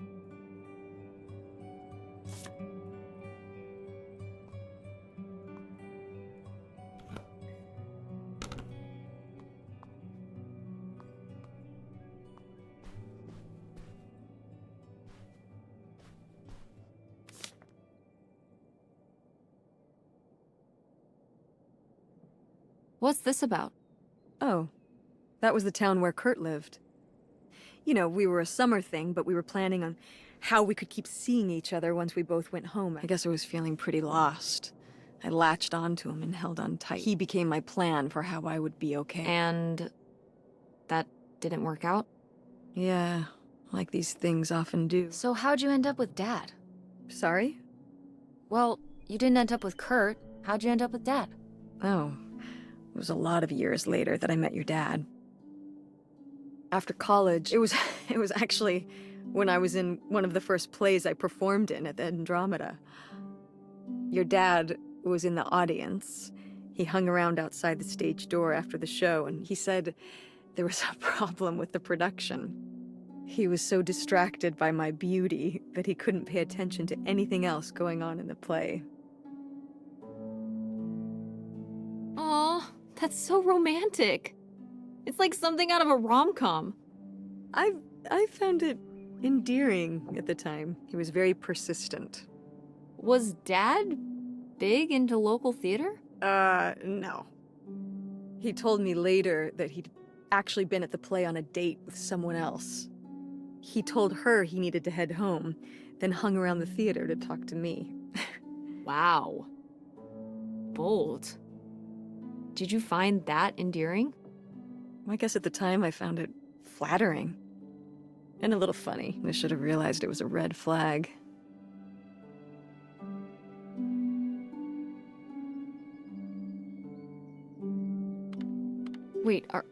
What's this about? Oh, that was the town where Kurt lived. You know, we were a summer thing, but we were planning on how we could keep seeing each other once we both went home. I guess I was feeling pretty lost. I latched onto him and held on tight. He became my plan for how I would be okay. And that didn't work out? Yeah, like these things often do. So how'd you end up with Dad? Sorry? Well, you didn't end up with Kurt. How'd you end up with Dad? Oh, it was a lot of years later that I met your dad. After college, it was actually when I was in one of the first plays I performed in at the Andromeda. Your dad was in the audience. He hung around outside the stage door after the show, and he said there was a problem with the production. He was so distracted by my beauty that he couldn't pay attention to anything else going on in the play. Aw, that's so romantic. It's like something out of a rom-com. I found it endearing at the time. He was very persistent. Was Dad big into local theater? No. He told me later that he'd actually been at the play on a date with someone else. He told her he needed to head home, then hung around the theater to talk to me. Wow. Bold. Did you find that endearing? I guess at the time I found it flattering. And a little funny. I should have realized it was a red flag. Wait, are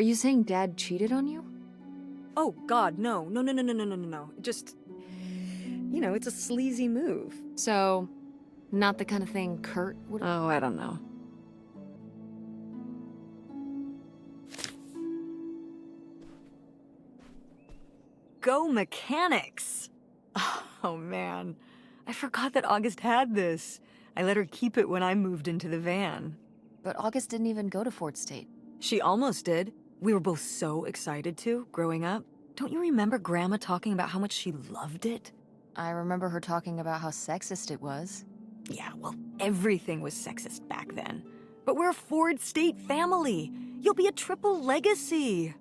you saying Dad cheated on you? Oh, God, no. No. Just, you know, it's a sleazy move. So, not the kind of thing Kurt would... Oh, I don't know. Go mechanics! Oh, man. I forgot that August had this. I let her keep it when I moved into the van. But August didn't even go to Fort State. She almost did. We were both so excited to, growing up. Don't you remember Grandma talking about how much she loved it? I remember her talking about how sexist it was. Yeah, well, everything was sexist back then. But we're a Ford State family. You'll be a triple legacy.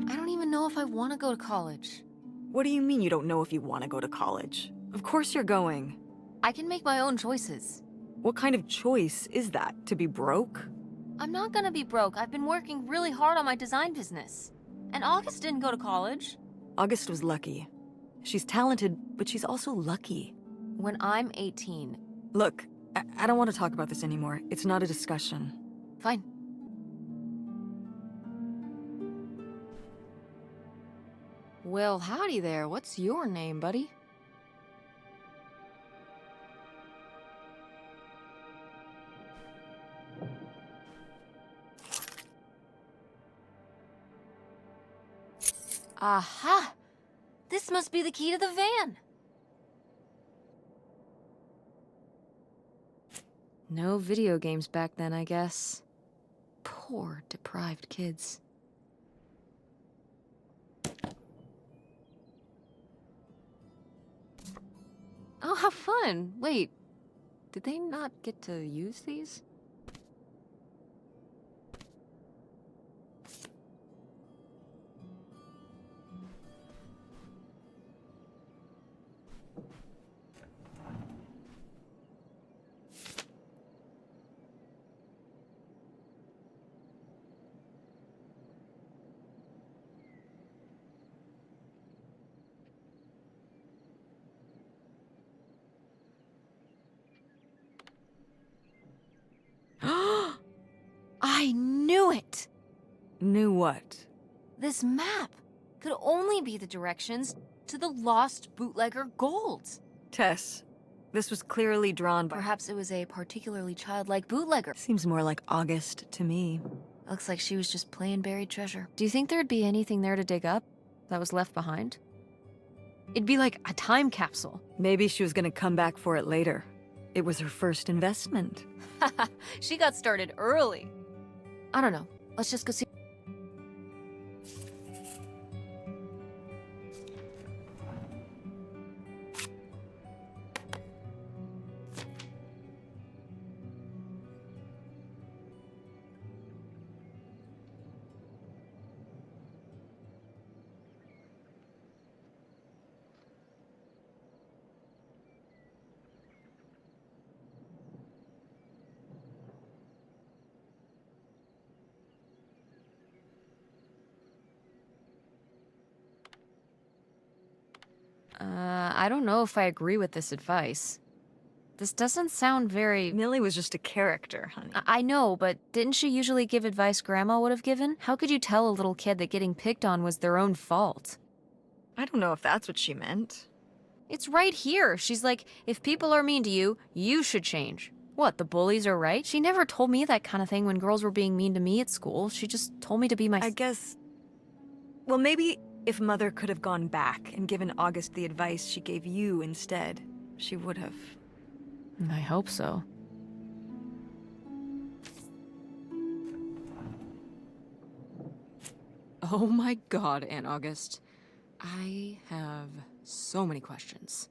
I don't even know if I want to go to college. What do you mean you don't know if you want to go to college? Of course you're going. I can make my own choices. What kind of choice is that? To be broke? I'm not gonna be broke. I've been working really hard on my design business. And August didn't go to college. August was lucky. She's talented, but she's also lucky. When I'm 18. Look, I don't want to talk about this anymore. It's not a discussion. Fine. Well, howdy there. What's your name, buddy? Aha! This must be the key to the van. No video games back then, I guess. Poor, deprived kids. Oh, how fun! Wait, did they not get to use these? I knew it! Knew what? This map could only be the directions to the lost bootlegger gold. Tess, this was clearly drawn by... Perhaps it was a particularly childlike bootlegger. Seems more like August to me. Looks like she was just playing buried treasure. Do you think there'd be anything there to dig up that was left behind? It'd be like a time capsule. Maybe she was gonna come back for it later. It was her first investment. She got started early. I don't know. Let's just go see. I don't know if I agree with this advice. This doesn't sound very... Millie was just a character, honey. I know, but didn't she usually give advice Grandma would have given? How could you tell a little kid that getting picked on was their own fault? I don't know if that's what she meant. It's right here. She's like, if people are mean to you, you should change. What, the bullies are right? She never told me that kind of thing when girls were being mean to me at school. She just told me to be I guess... Well, maybe if Mother could have gone back and given August the advice she gave you instead, she would have. I hope so. Oh my God, Aunt August. I have so many questions.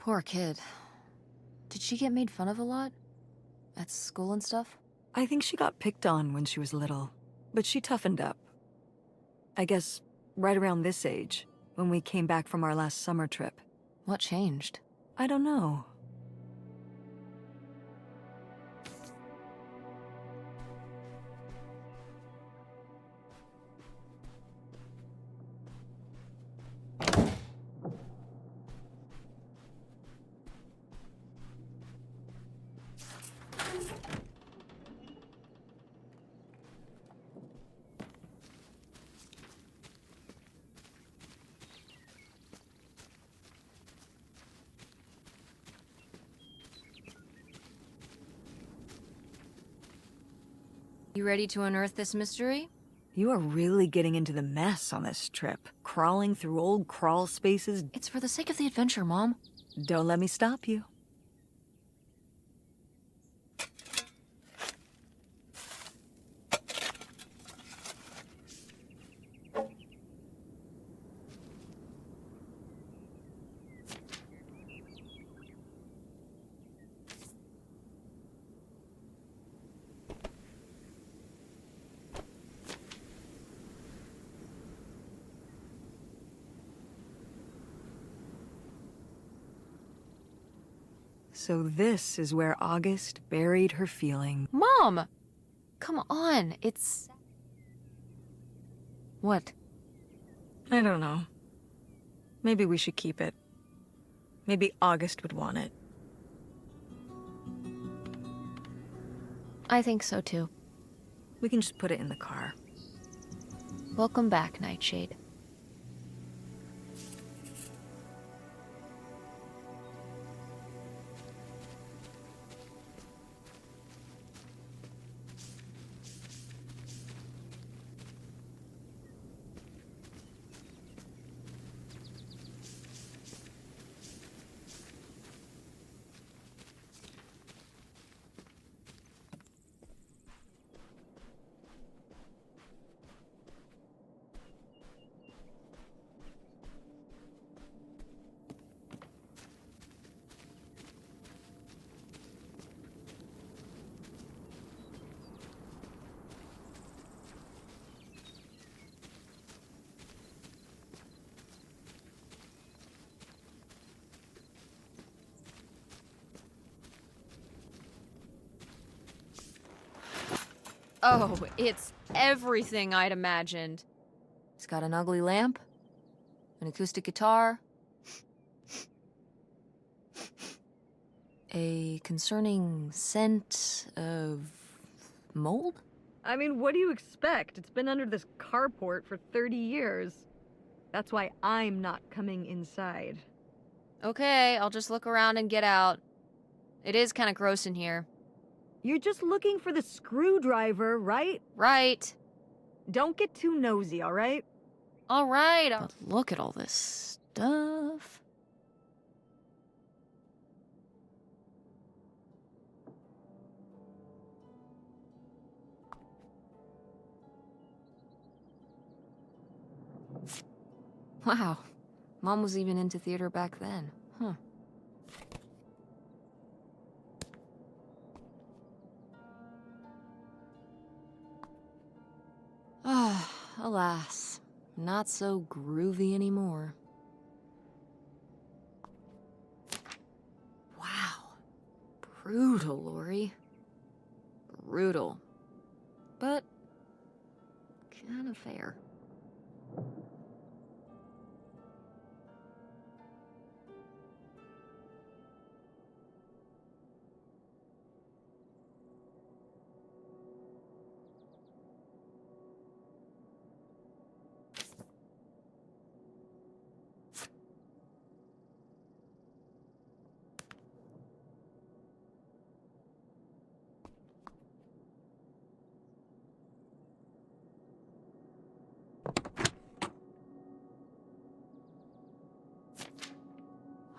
Poor kid. Did she get made fun of a lot? At school and stuff? I think she got picked on when she was little, but she toughened up. I guess right around this age, when we came back from our last summer trip. What changed? I don't know. You ready to unearth this mystery? You are really getting into the mess on this trip. Crawling through old crawl spaces. It's for the sake of the adventure, Mom. Don't let me stop you. So this is where August buried her feeling. Mom! Come on, it's... What? I don't know. Maybe we should keep it. Maybe August would want it. I think so too. We can just put it in the car. Welcome back, Nightshade. Oh, it's everything I'd imagined. It's got an ugly lamp, an acoustic guitar, a concerning scent of mold? I mean, what do you expect? It's been under this carport for 30 years. That's why I'm not coming inside. Okay, I'll just look around and get out. It is kind of gross in here. You're just looking for the screwdriver, right? Right. Don't get too nosy, all right? All right. But look at all this stuff. Wow. Mom was even into theater back then. Huh. Ah, alas. Not so groovy anymore. Wow. Brutal, Lori. Brutal. But kind of fair.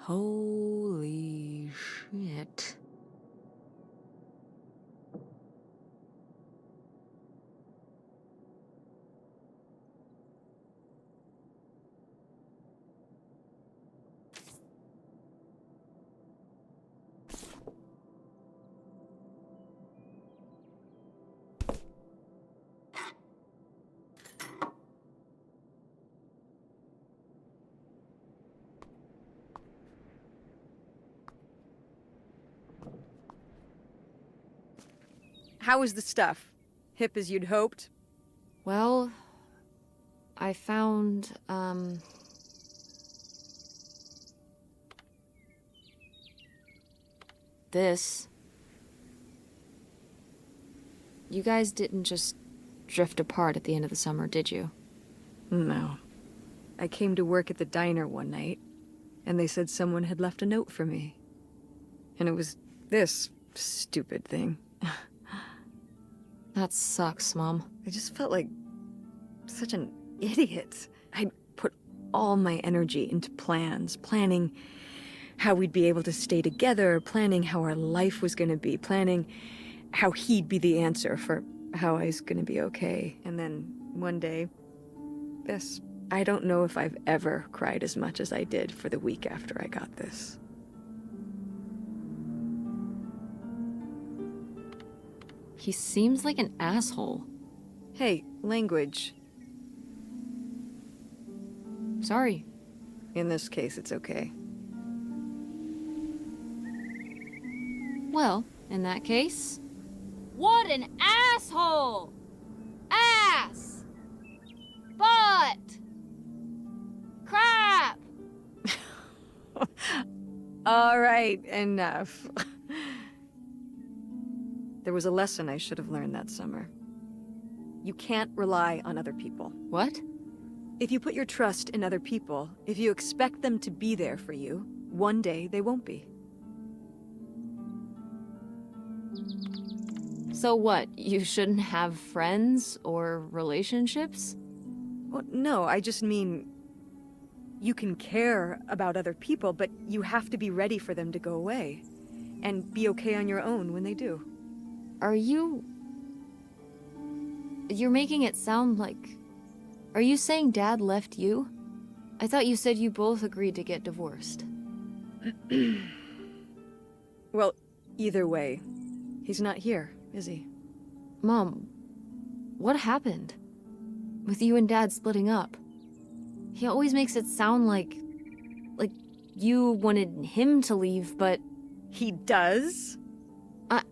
Holy shit. How was the stuff? Hip as you'd hoped? Well, I found, this. You guys didn't just drift apart at the end of the summer, did you? No. I came to work at the diner one night, and they said someone had left a note for me. And it was this stupid thing. That sucks, Mom. I just felt like such an idiot. I'd put all my energy into planning how we'd be able to stay together, planning how our life was gonna be, planning how he'd be the answer for how I was gonna be okay. And then one day, this. I don't know if I've ever cried as much as I did for the week after I got this. He seems like an asshole. Hey, language. Sorry. In this case, it's okay. Well, in that case... What an asshole! Ass! Butt! Crap! All right, enough. There was a lesson I should have learned that summer. You can't rely on other people. What? If you put your trust in other people, if you expect them to be there for you, one day they won't be. So what, you shouldn't have friends or relationships? Well, no, I just mean you can care about other people, but you have to be ready for them to go away and be okay on your own when they do. Are you... You're making it sound like... Are you saying Dad left you? I thought you said you both agreed to get divorced. Well, either way, he's not here, is he? Mom, what happened? With you and Dad splitting up? He always makes it sound like you wanted him to leave, but... He does?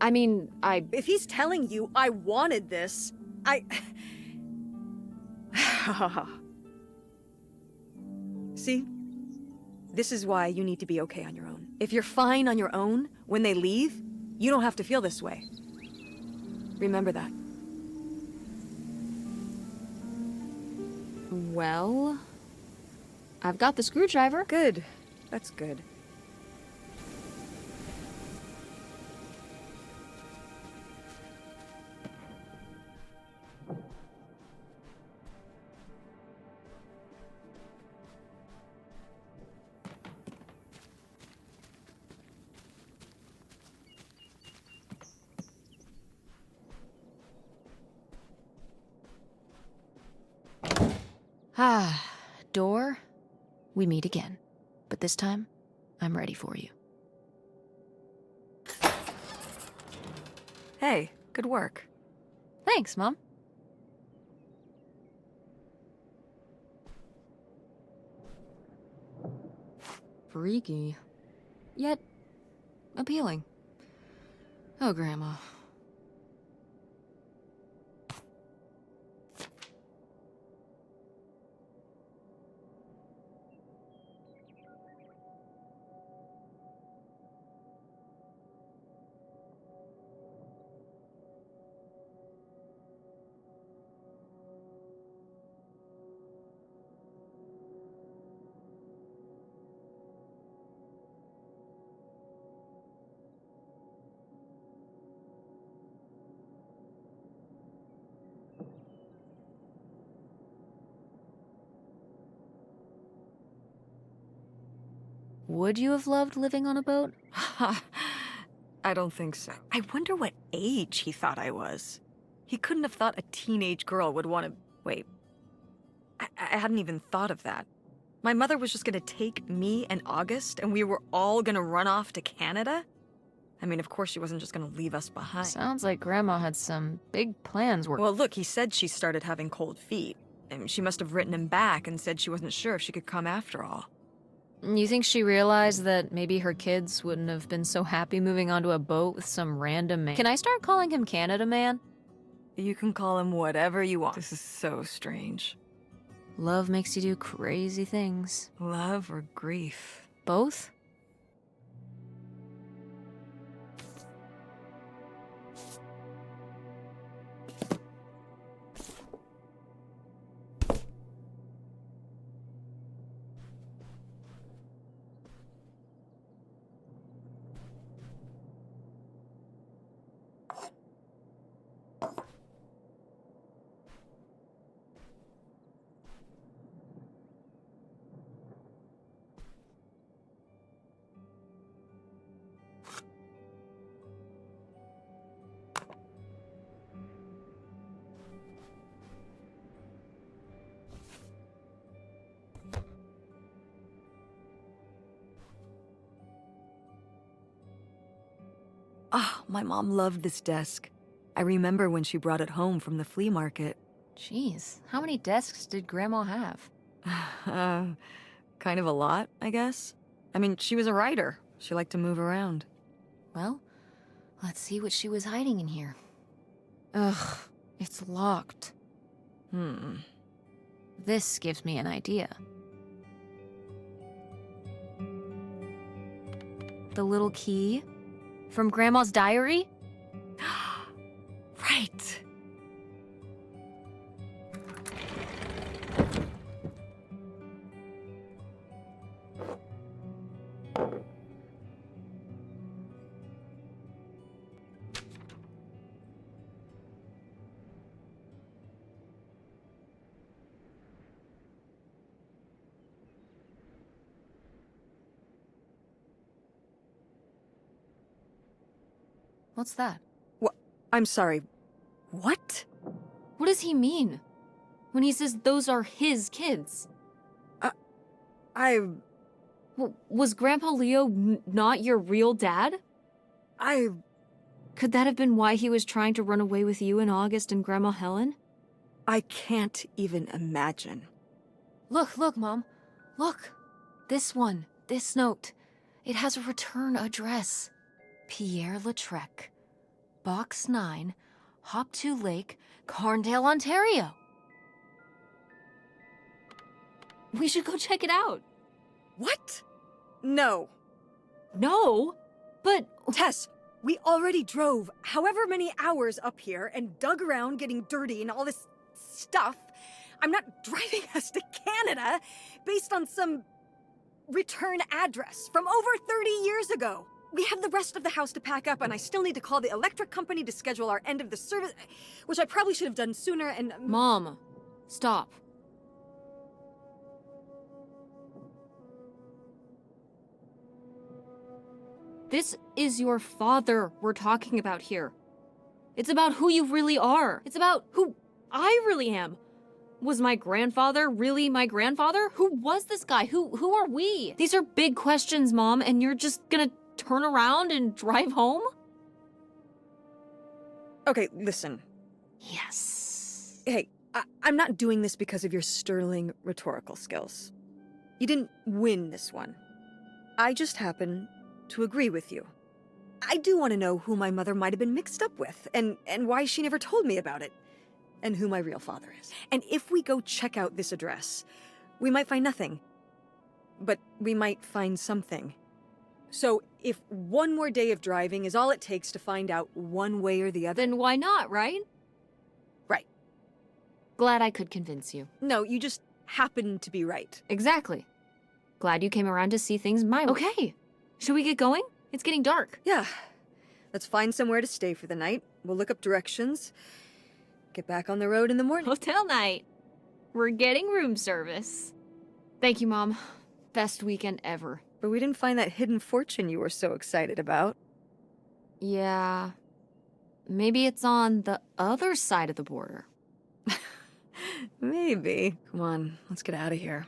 I mean, If he's telling you I wanted this, See? This is why you need to be okay on your own. If you're fine on your own, when they leave, you don't have to feel this way. Remember that. Well... I've got the screwdriver. Good. That's good. Ah, door, we meet again. But this time, I'm ready for you. Hey, good work. Thanks, Mom. Freaky. Yet, appealing. Oh, Grandma. Would you have loved living on a boat? I don't think so. I wonder what age he thought I was. He couldn't have thought a teenage girl would want to... Wait. I hadn't even thought of that. My mother was just gonna take me and August, and we were all gonna run off to Canada? I mean, of course she wasn't just gonna leave us behind. Sounds like Grandma had some big plans Well, look, he said she started having cold feet. And she must have written him back and said she wasn't sure if she could come after all. You think she realized that maybe her kids wouldn't have been so happy moving onto a boat with some random man? Can I start calling him Canada Man? You can call him whatever you want. This is so strange. Love makes you do crazy things. Love or grief? Both? Ah, my mom loved this desk. I remember when she brought it home from the flea market. Jeez, how many desks did Grandma have? Kind of a lot, I guess. I mean, she was a writer. She liked to move around. Well, let's see what she was hiding in here. Ugh, it's locked. This gives me an idea. The little key? From Grandma's diary? Right. What's that? I'm sorry. What? What does he mean? When he says those are his kids? Was Grandpa Leo not your real dad? Could that have been why he was trying to run away with you in August and Grandma Helen? I can't even imagine. Look, Mom. Look. This one. This note. It has a return address. Pierre Lautrec. Box 9, Hop to Lake, Carndale, Ontario. We should go check it out. What? No. No? But... Tess, we already drove however many hours up here and dug around getting dirty and all this stuff. I'm not driving us to Canada based on some return address from over 30 years ago. We have the rest of the house to pack up, and I still need to call the electric company to schedule our end of the service, which I probably should have done sooner, and... Mom, stop. This is your father we're talking about here. It's about who you really are. It's about who I really am. Was my grandfather really my grandfather? Who was this guy? Who are we? These are big questions, Mom, and you're just gonna turn around and drive home? Okay, listen. Yes. Hey, I'm not doing this because of your sterling rhetorical skills. You didn't win this one. I just happen to agree with you. I do want to know who my mother might have been mixed up with, and why she never told me about it, and who my real father is. And if we go check out this address, we might find nothing. But we might find something. So, if one more day of driving is all it takes to find out one way or the other... Then why not, right? Right. Glad I could convince you. No, you just happen to be right. Exactly. Glad you came around to see things my way. Okay. Should we get going? It's getting dark. Yeah. Let's find somewhere to stay for the night. We'll look up directions. Get back on the road in the morning. Hotel night. We're getting room service. Thank you, Mom. Best weekend ever. But we didn't find that hidden fortune you were so excited about. Yeah. Maybe it's on the other side of the border. Maybe. Come on, let's get out of here.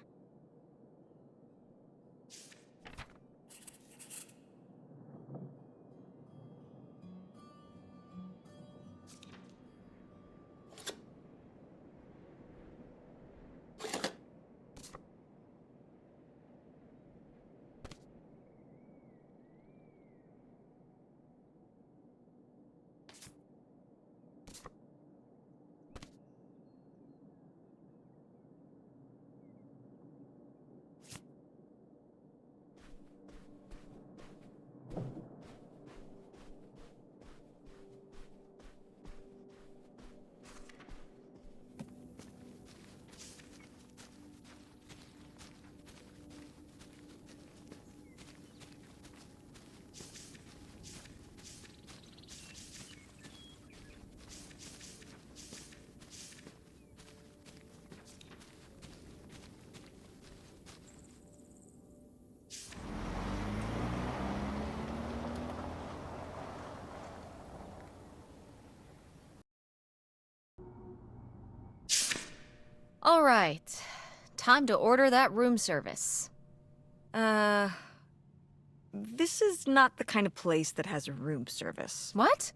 All right. Time to order that room service. This is not the kind of place that has a room service. What?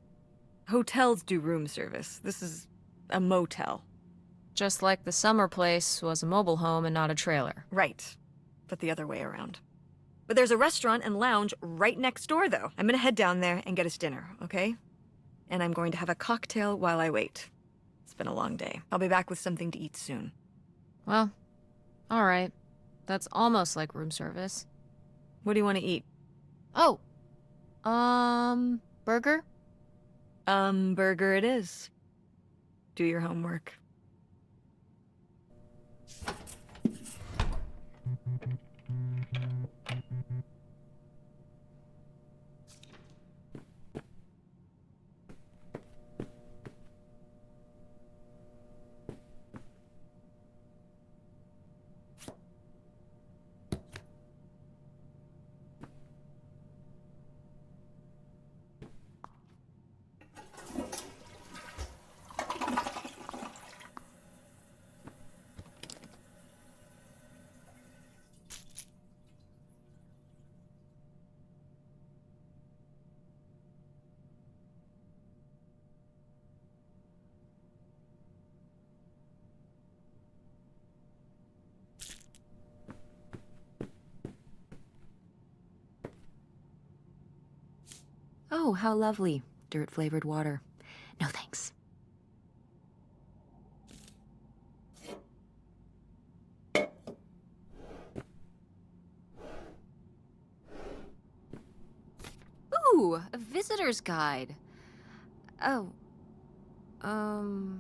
Hotels do room service. This is a motel. Just like the summer place was a mobile home and not a trailer. Right. But the other way around. But there's a restaurant and lounge right next door, though. I'm gonna head down there and get us dinner, okay? And I'm going to have a cocktail while I wait. It's been a long day. I'll be back with something to eat soon. Well, all right. That's almost like room service. What do you want to eat? Oh, burger? Burger it is. Do your homework. Oh, how lovely. Dirt-flavored water. No thanks. Ooh, a visitor's guide. Oh. Hmm.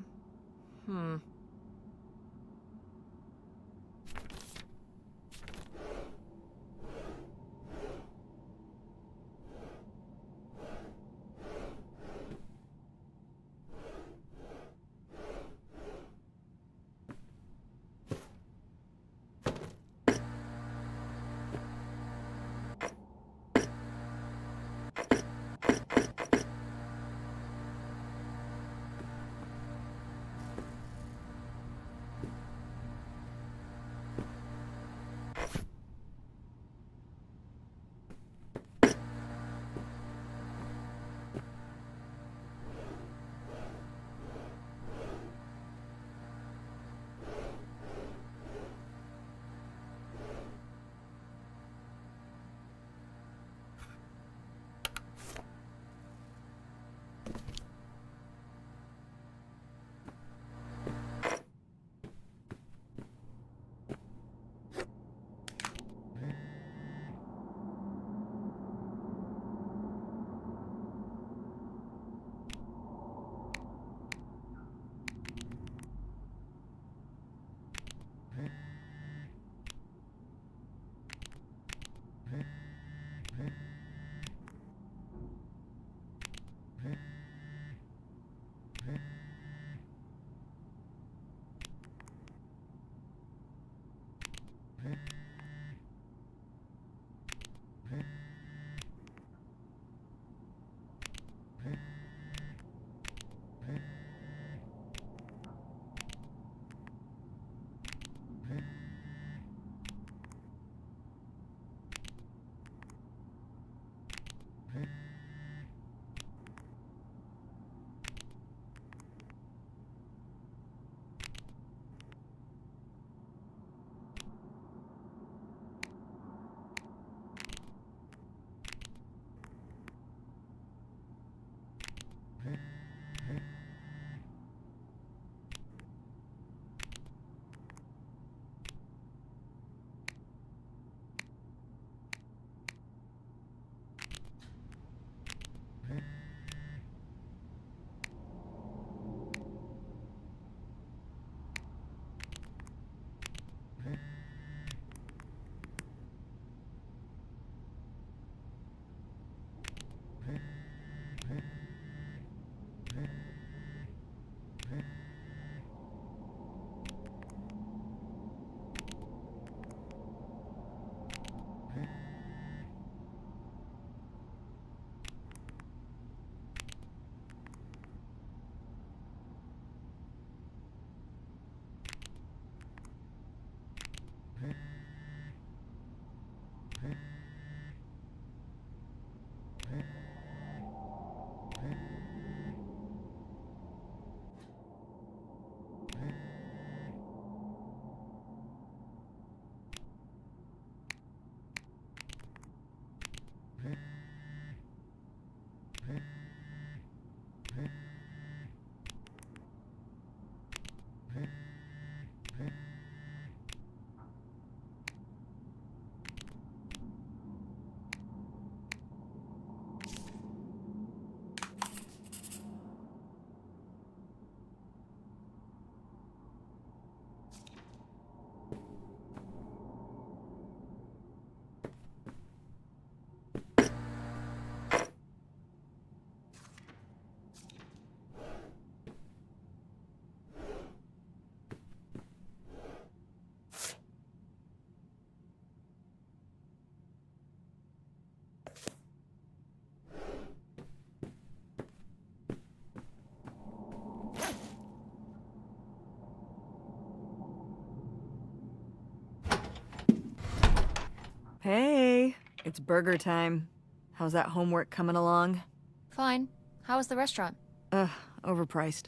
It's burger time. How's that homework coming along? Fine. How was the restaurant? Ugh, overpriced.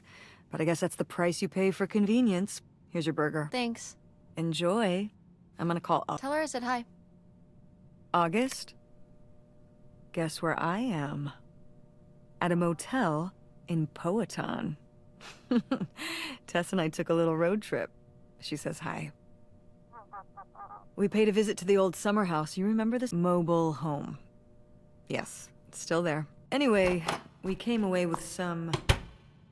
But I guess that's the price you pay for convenience. Here's your burger. Thanks. Enjoy. I'm gonna call Tell her I said hi. August. Guess where I am? At a motel in Powhatan. Tess and I took a little road trip. She says hi. We paid a visit to the old summer house. You remember this mobile home? Yes, it's still there. Anyway, we came away with some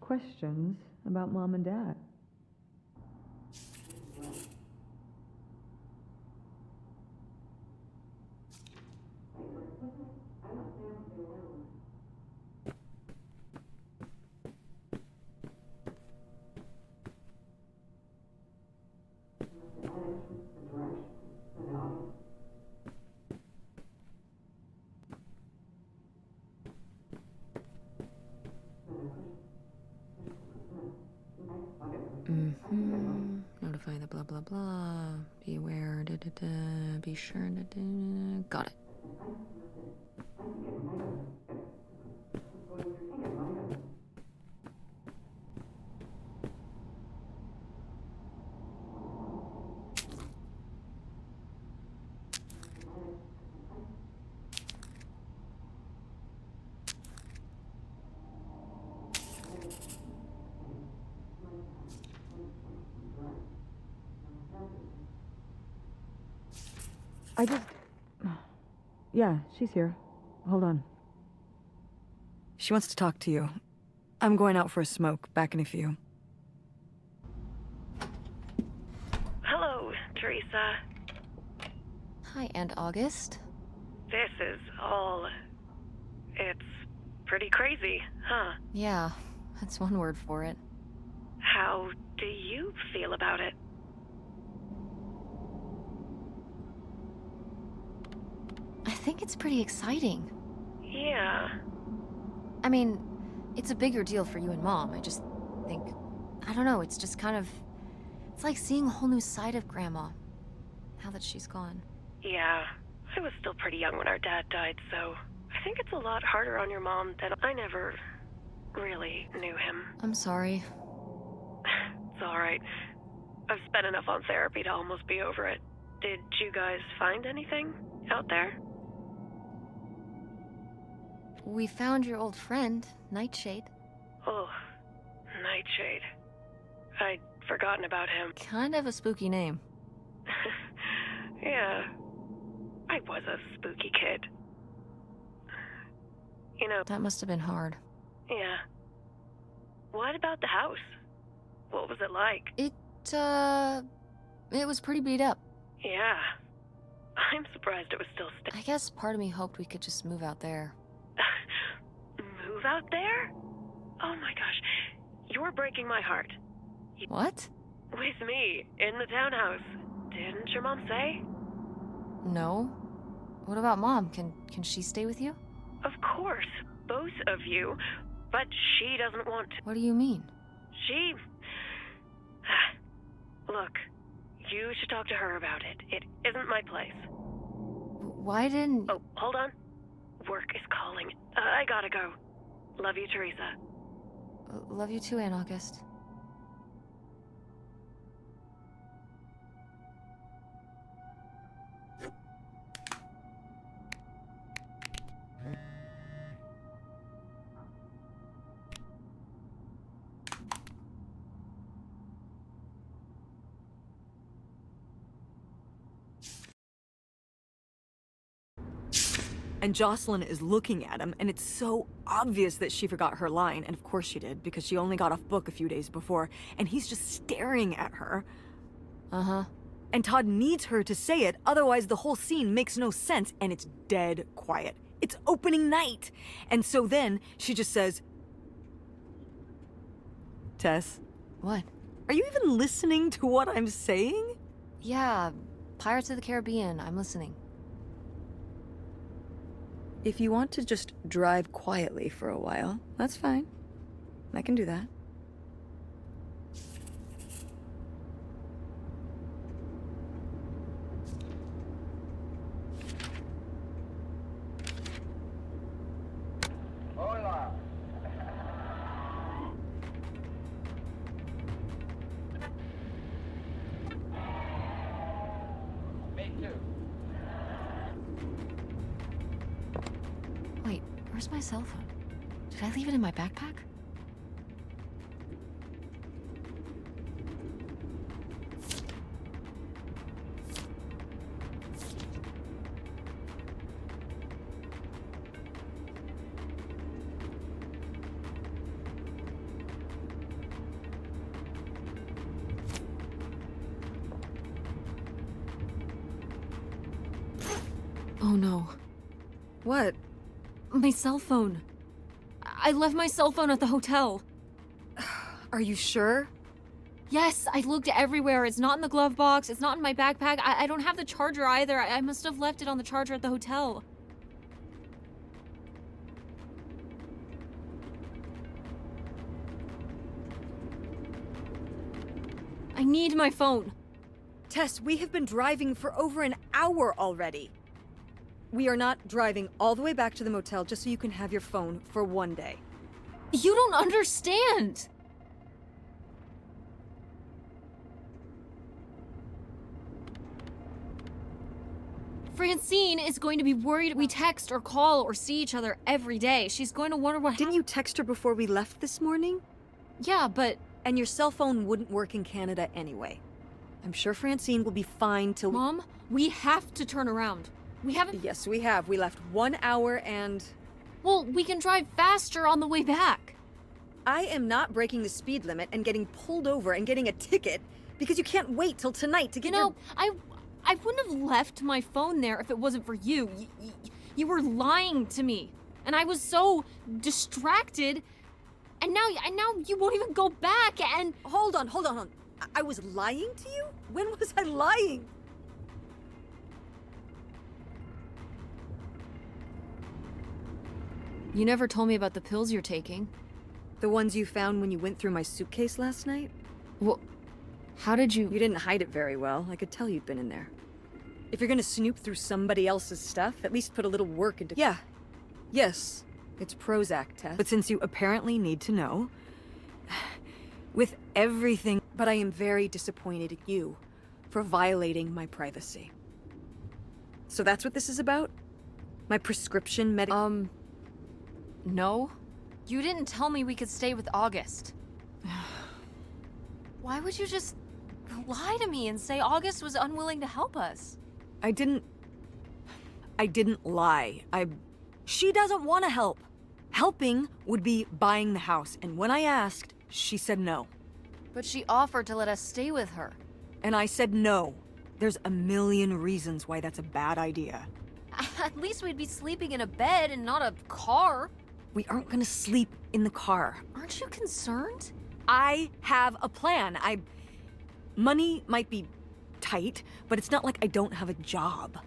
questions about Mom and Dad. Notify the blah blah blah. Be aware. Da, da, da. Be sure. Da, da. Got it. Yeah, she's here. Hold on. She wants to talk to you. I'm going out for a smoke. Back in a few. Hello, Teresa. Hi, Aunt August. This is all... It's pretty crazy, huh? Yeah, that's one word for it. How do you feel about it? I think it's pretty exciting. Yeah. I mean, it's a bigger deal for you and Mom. I just think, I don't know, it's just kind of, it's like seeing a whole new side of Grandma, now that she's gone. Yeah. I was still pretty young when our dad died, so I think it's a lot harder on your mom than I never really knew him. I'm sorry. It's alright. I've spent enough on therapy to almost be over it. Did you guys find anything out there? We found your old friend, Nightshade. Oh, Nightshade. I'd forgotten about him. Kind of a spooky name. Yeah. I was a spooky kid. You know, That must have been hard. yeah. What about the house? What was it like? It was pretty beat up. Yeah. I'm surprised it was still I guess part of me hoped we could just move out there. Move out there? Oh my gosh. You're breaking my heart. What? With me, in the townhouse. Didn't your mom say? No. What about Mom? Can she stay with you? Of course, both of you. But she doesn't want to. What do you mean? She... Look, you should talk to her about it. It isn't my place. Why didn't... Oh, hold on. Work is calling. I gotta go. Love you, Teresa. Love you too, Aunt August. And Jocelyn is looking at him, and it's so obvious that she forgot her line, and of course she did, because she only got off book a few days before, and he's just staring at her. Uh-huh. And Todd needs her to say it, otherwise the whole scene makes no sense, and it's dead quiet. It's opening night! And so then, she just says, Tess, What? are you even listening to what I'm saying? Yeah, Pirates of the Caribbean. I'm listening. If you want to just drive quietly for a while, that's fine. I can do that. Wait, where's my cell phone? Did I leave it in my backpack? Oh no. What? My cell phone. I left my cell phone at the hotel. Are you sure? Yes, I looked everywhere. It's not in the glove box. It's not in my backpack. I don't have the charger either. I must have left it on the charger at the hotel. I need my phone. Tess, we have been driving for over an hour already. We are not driving all the way back to the motel just so you can have your phone for one day. You don't understand. Francine is going to be worried we text or call or see each other every day. She's going to wonder what Didn't you text her before we left this morning? Yeah, but... And your cell phone wouldn't work in Canada anyway. I'm sure Francine will be fine till... Mom, we have to turn around. We haven't... Yes, we have. We left 1 hour and... Well, we can drive faster on the way back. I am not breaking the speed limit and getting pulled over and getting a ticket because you can't wait till tonight to get I wouldn't have left my phone there if it wasn't for you. You were lying to me. And I was so distracted. And now you won't even go back and... Hold on. I was lying to you? When was I lying? You never told me about the pills you're taking. The ones you found when you went through my suitcase last night? Well, how did you... You didn't hide it very well. I could tell you'd been in there. If you're gonna snoop through somebody else's stuff, at least put a little work into... Yeah. Yes. It's Prozac, Tess. But since you apparently need to know... With everything... But I am very disappointed at you for violating my privacy. So that's what this is about? My prescription No. You didn't tell me we could stay with August. Why would you just lie to me and say August was unwilling to help us? I didn't lie. She doesn't want to help. Helping would be buying the house, and when I asked, she said no. But she offered to let us stay with her. And I said no. There's a million reasons why that's a bad idea. At least we'd be sleeping in a bed and not a car. We aren't gonna sleep in the car. Aren't you concerned? I have a plan. Money might be tight, but it's not like I don't have a job.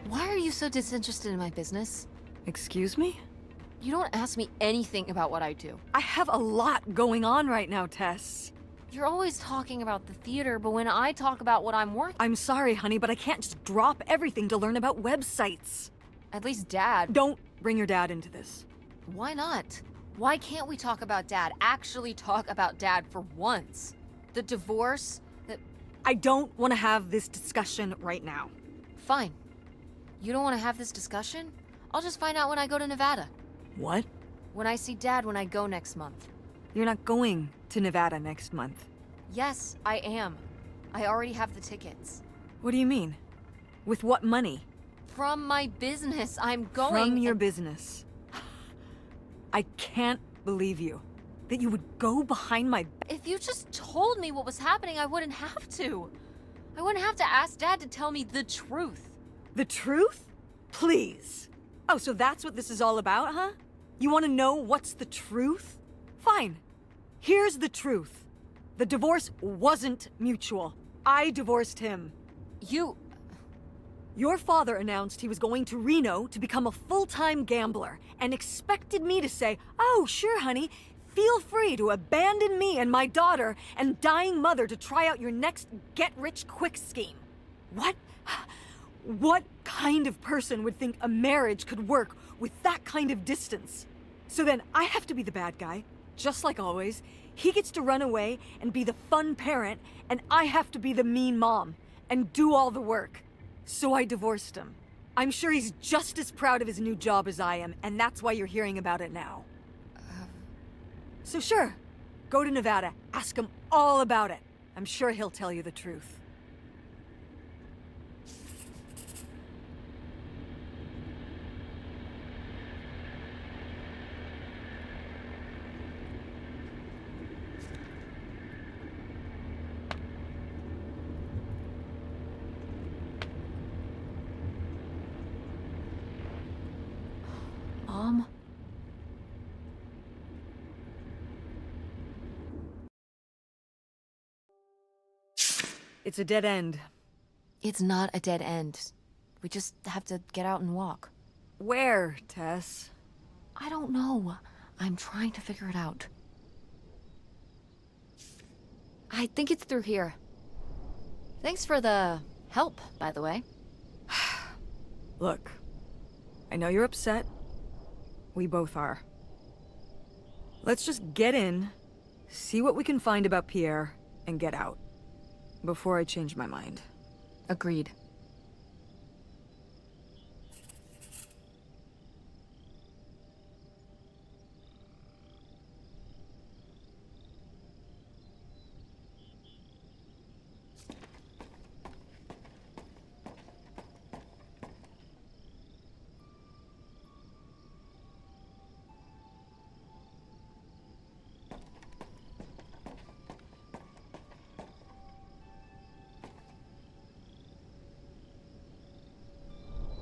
Why are you so disinterested in my business? Excuse me? You don't ask me anything about what I do. I have a lot going on right now, Tess. You're always talking about the theater, but when I talk about what I'm working... I'm sorry, honey, but I can't just drop everything to learn about websites. At least Dad... Don't bring your dad into this. Why not? Why can't we talk about Dad? Actually talk about Dad for once. The divorce, I don't want to have this discussion right now. Fine. You don't want to have this discussion? I'll just find out when I go to Nevada. What? When I see Dad when I go next month. You're not going to Nevada next month. Yes, I am. I already have the tickets. What do you mean? With what money? From my business, I'm going... From your business. I can't believe you. That you would go behind my back. If you just told me what was happening, I wouldn't have to. I wouldn't have to ask Dad to tell me the truth. The truth? Please. Oh, so that's what this is all about, huh? You want to know what's the truth? Fine. Here's the truth. The divorce wasn't mutual. I divorced him. Your father announced he was going to Reno to become a full-time gambler and expected me to say, "Oh, sure, honey, feel free to abandon me and my daughter and dying mother to try out your next get-rich-quick scheme." What? What kind of person would think a marriage could work with that kind of distance? So then I have to be the bad guy, just like always. He gets to run away and be the fun parent, and I have to be the mean mom and do all the work. So I divorced him. I'm sure he's just as proud of his new job as I am, and that's why you're hearing about it now. So sure, go to Nevada, ask him all about it. I'm sure he'll tell you the truth. Mom? It's a dead end. It's not a dead end. We just have to get out and walk. Where, Tess? I don't know. I'm trying to figure it out. I think it's through here. Thanks for the help, by the way. Look, I know you're upset. We both are. Let's just get in, see what we can find about Pierre, and get out. Before I change my mind. Agreed.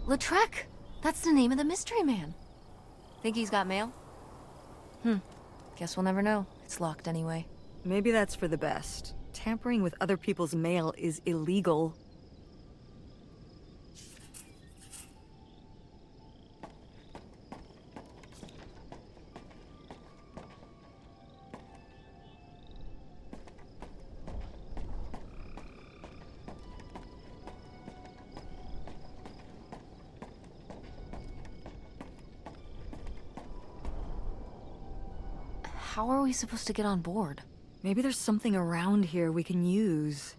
Lautrec! That's the name of the mystery man. Think he's got mail? Guess we'll never know. It's locked anyway. Maybe that's for the best. Tampering with other people's mail is illegal. How are we supposed to get on board? Maybe there's something around here we can use.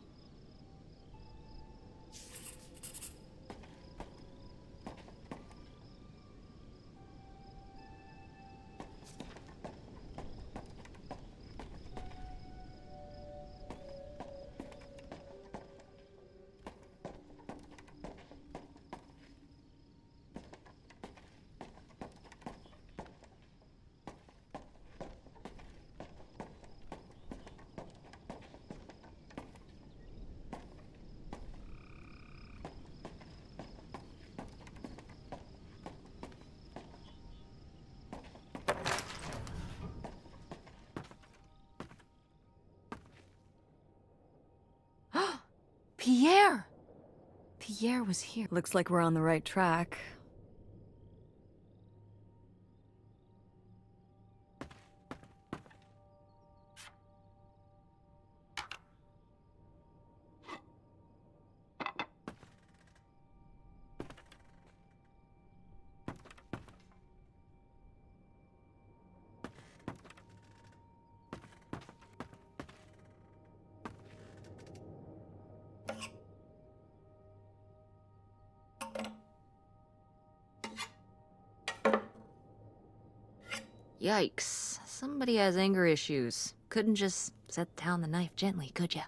Pierre! Pierre was here. Looks like we're on the right track. Yikes. Somebody has anger issues. Couldn't just set down the knife gently, could ya?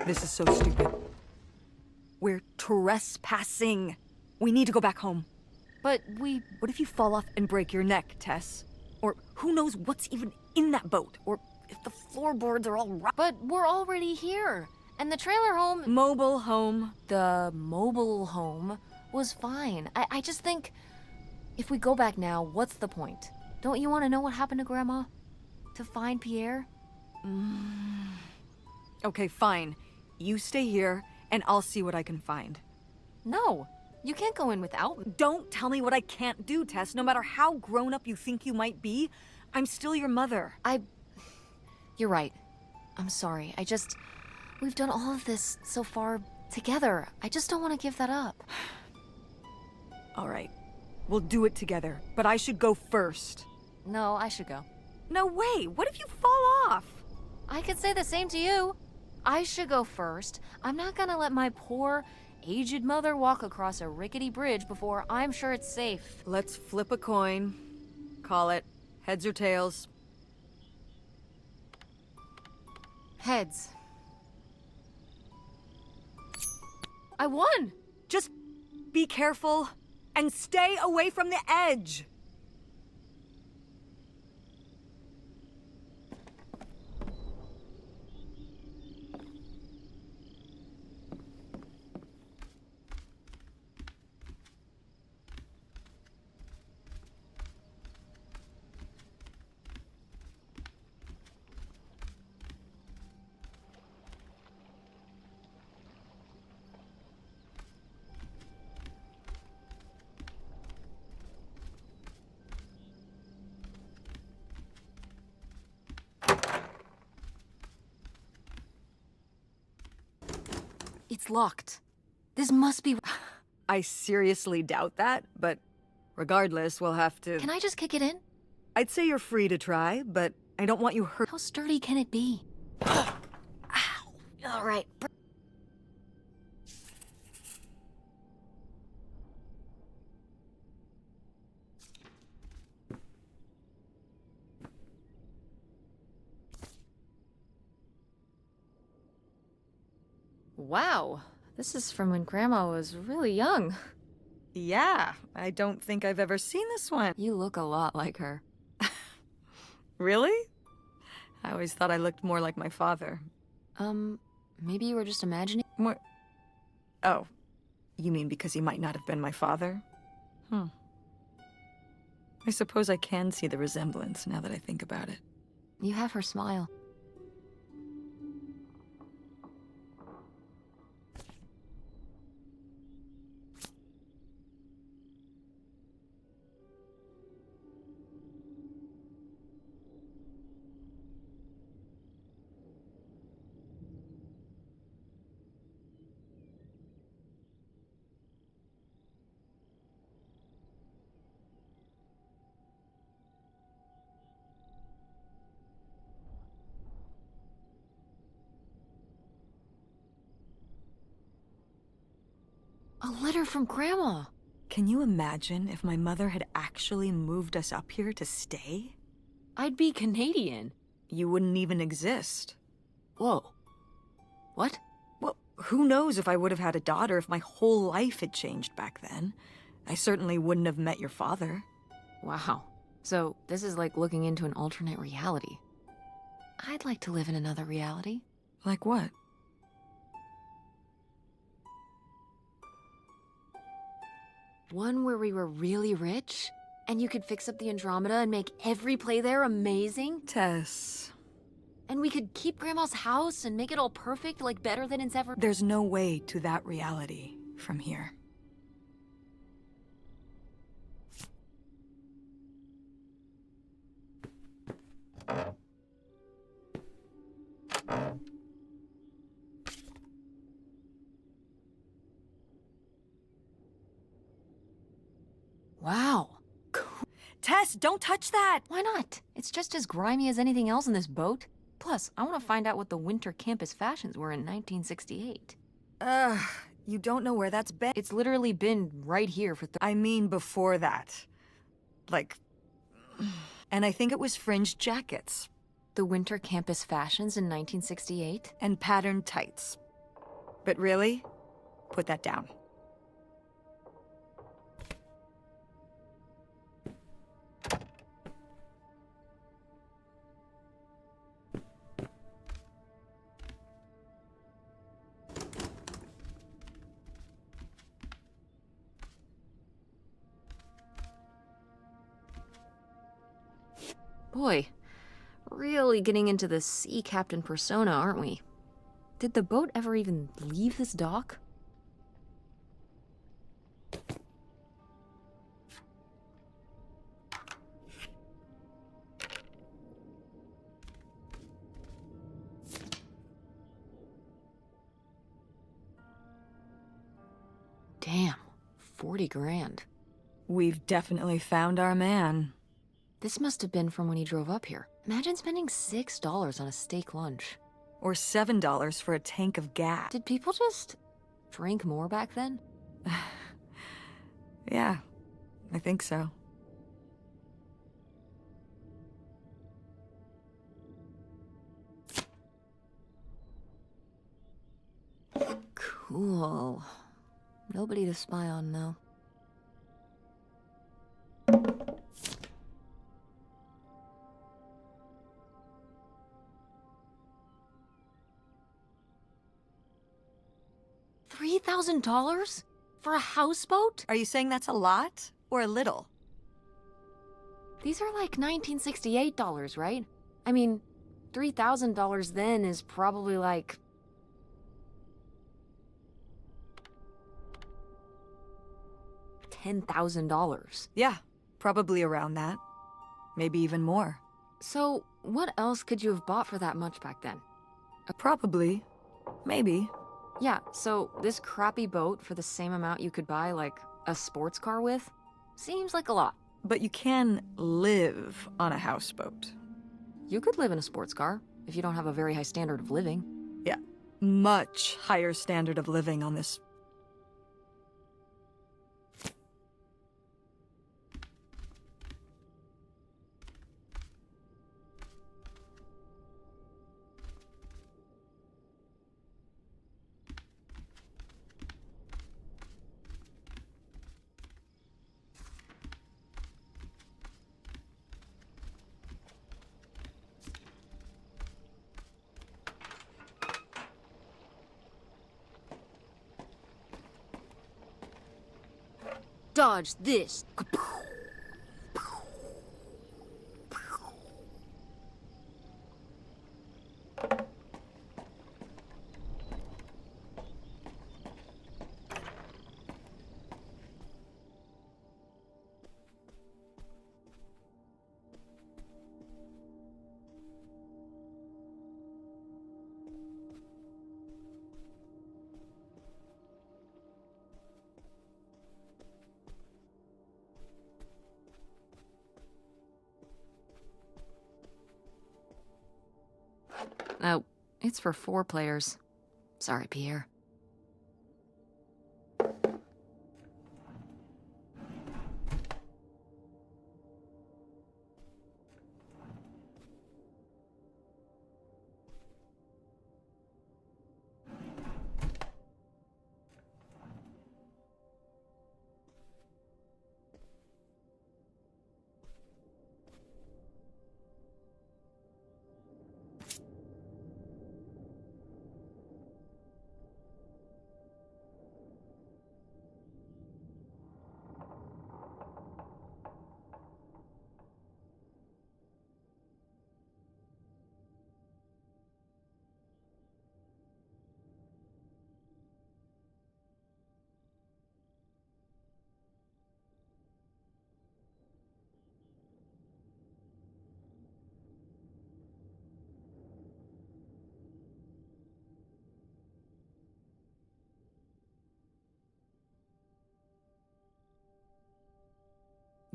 This is so stupid. We're trespassing. We need to go back home. But What if you fall off and break your neck, Tess? Or who knows what's even in that boat? Or if the floorboards are all but we're already here. And the trailer home... Mobile home. The mobile home was fine. I just think if we go back now, what's the point? Don't you want to know what happened to Grandma? To find Pierre? Okay, fine. You stay here, and I'll see what I can find. No, you can't go in without me. Don't tell me what I can't do, Tess. No matter how grown up you think you might be, I'm still your mother. You're right. I'm sorry. We've done all of this so far together. I just don't want to give that up. All right. We'll do it together, but I should go first. No, I should go. No way! What if you fall off? I could say the same to you. I should go first. I'm not gonna let my poor, aged mother walk across a rickety bridge before I'm sure it's safe. Let's flip a coin. Call it heads or tails. Heads. I won! Just be careful and stay away from the edge. It's locked. This must be... I seriously doubt that, but regardless, we'll have to... Can I just kick it in? I'd say you're free to try, but I don't want you hurt. How sturdy can it be? Ow. All right. Wow, this is from when Grandma was really young. Yeah, I don't think I've ever seen this one. You look a lot like her. Really? I always thought I looked more like my father. Maybe you were just imagining? More... Oh, you mean because he might not have been my father? I suppose I can see the resemblance now that I think about it. You have her smile. A letter from Grandma. Can you imagine if my mother had actually moved us up here to stay? I'd be Canadian. You wouldn't even exist. Whoa. What? Well, who knows if I would have had a daughter if my whole life had changed back then. I certainly wouldn't have met your father. Wow. So this is like looking into an alternate reality. I'd like to live in another reality. Like what? One where we were really rich, and you could fix up the Andromeda and make every play there amazing. Tess. And we could keep Grandma's house and make it all perfect, like better than it's ever... There's no way to that reality from here. Wow. Tess, don't touch that! Why not? It's just as grimy as anything else in this boat. Plus, I want to find out what the winter campus fashions were in 1968. You don't know where that's been. It's literally been right here for... I mean before that. Like... And I think it was fringed jackets. The winter campus fashions in 1968? And patterned tights. But really, put that down. Boy, really getting into the sea captain persona, aren't we? Did the boat ever even leave this dock? Damn, 40 grand. We've definitely found our man. This must have been from when he drove up here. Imagine spending $6 on a steak lunch. Or $7 for a tank of gas. Did people just drink more back then? Yeah, I think so. Cool. Nobody to spy on, though. $3,000 for a houseboat? Are you saying that's a lot or a little? These are like $1968, right? I mean, $3,000 then is probably like... $10,000. Yeah, probably around that. Maybe even more. So, what else could you have bought for that much back then? Probably. Maybe. Yeah, so this crappy boat for the same amount you could buy, like, a sports car with? Seems like a lot. But you can live on a houseboat. You could live in a sports car if you don't have a very high standard of living. Yeah, much higher standard of living on this. Dodge this. Oh, it's for 4 players. Sorry, Pierre.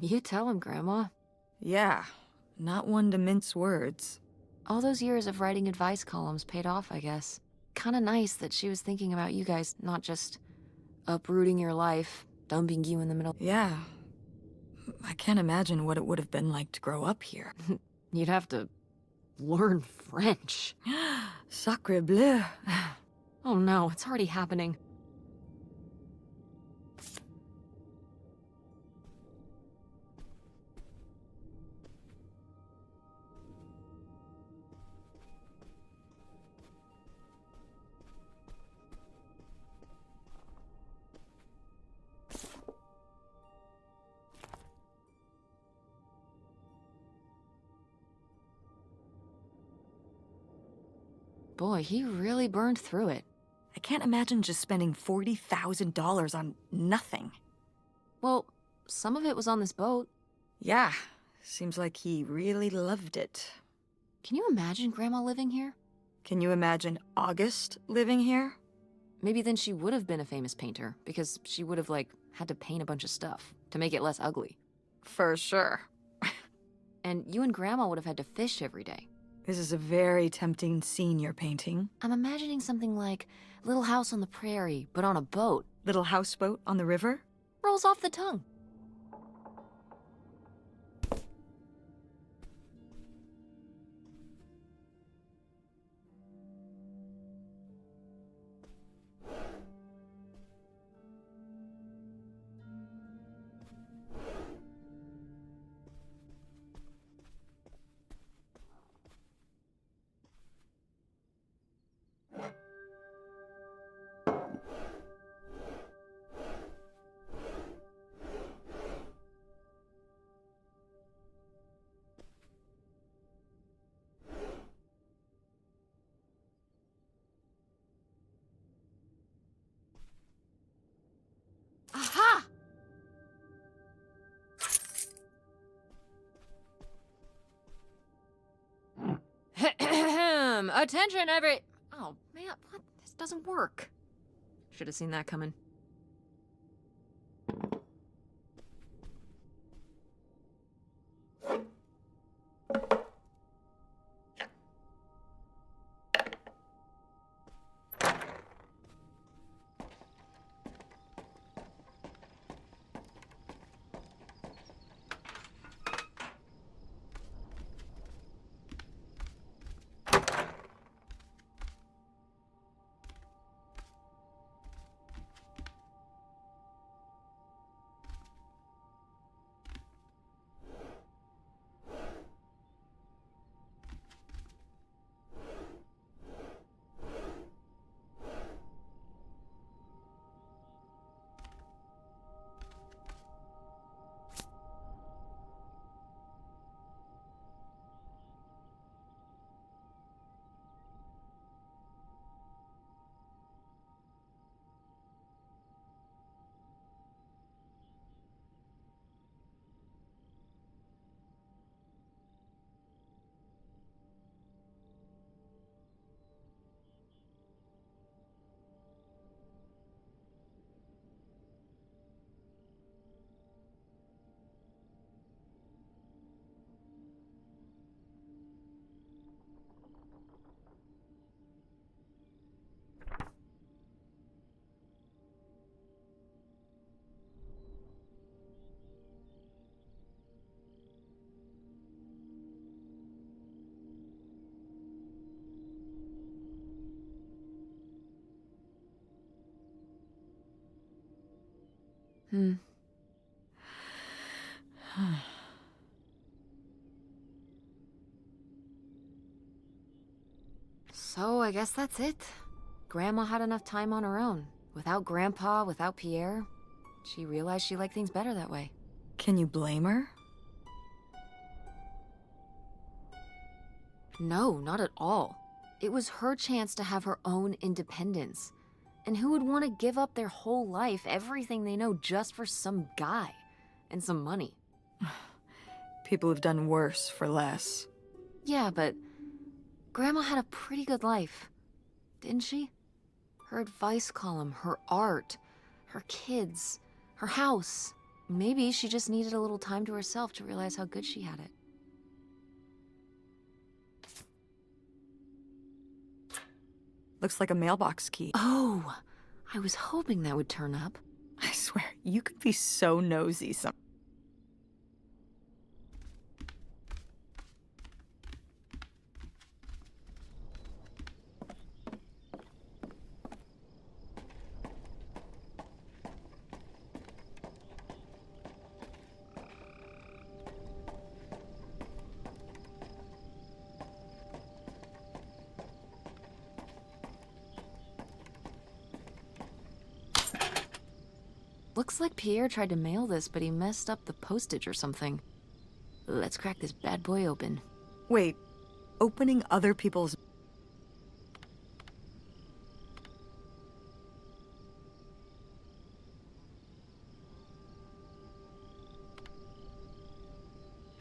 You tell him, Grandma. Yeah, not one to mince words. All those years of writing advice columns paid off, I guess. Kinda nice that she was thinking about you guys, not just uprooting your life, dumping you in the middle. Yeah. I can't imagine what it would have been like to grow up here. You'd have to learn French. Sacre bleu. Oh no, it's already happening. Boy, he really burned through it. I can't imagine just spending $40,000 on nothing. Well, some of it was on this boat. Yeah, seems like he really loved it. Can you imagine Grandma living here? Can you imagine August living here? Maybe then she would have been a famous painter, because she would have, like, had to paint a bunch of stuff to make it less ugly. For sure. And you and Grandma would have had to fish every day. This is a very tempting scene you're painting. I'm imagining something like Little House on the Prairie, but on a boat. Little houseboat on the river? Rolls off the tongue. Aha! Attention, every... Oh, man, what? This doesn't work. Should have seen that coming. So, I guess that's it. Grandma had enough time on her own. Without Grandpa, without Pierre. She realized she liked things better that way. Can you blame her? No, not at all. It was her chance to have her own independence. And who would want to give up their whole life, everything they know, just for some guy and some money? People have done worse for less. Yeah, but Grandma had a pretty good life, didn't she? Her advice column, her art, her kids, her house. Maybe she just needed a little time to herself to realize how good she had it. Looks like a mailbox key. Oh, I was hoping that would turn up. I swear, you could be so nosy some. Looks like Pierre tried to mail this, but he messed up the postage or something. Let's crack this bad boy open. Wait, opening other people's...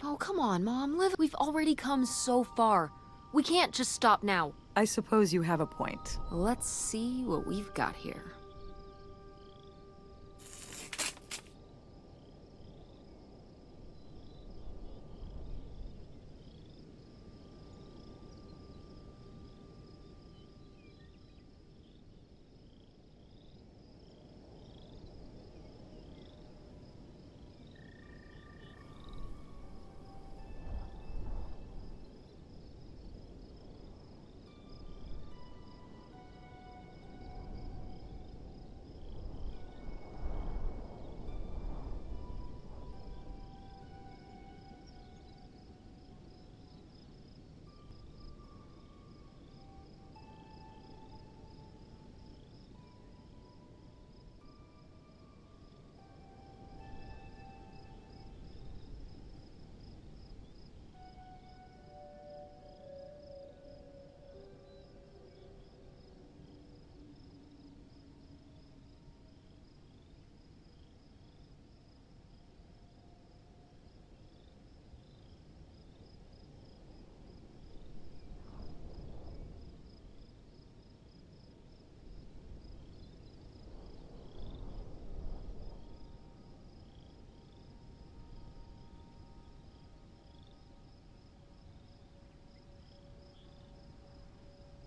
Oh, come on, Mom. We've already come so far. We can't just stop now. I suppose you have a point. Let's see what we've got here.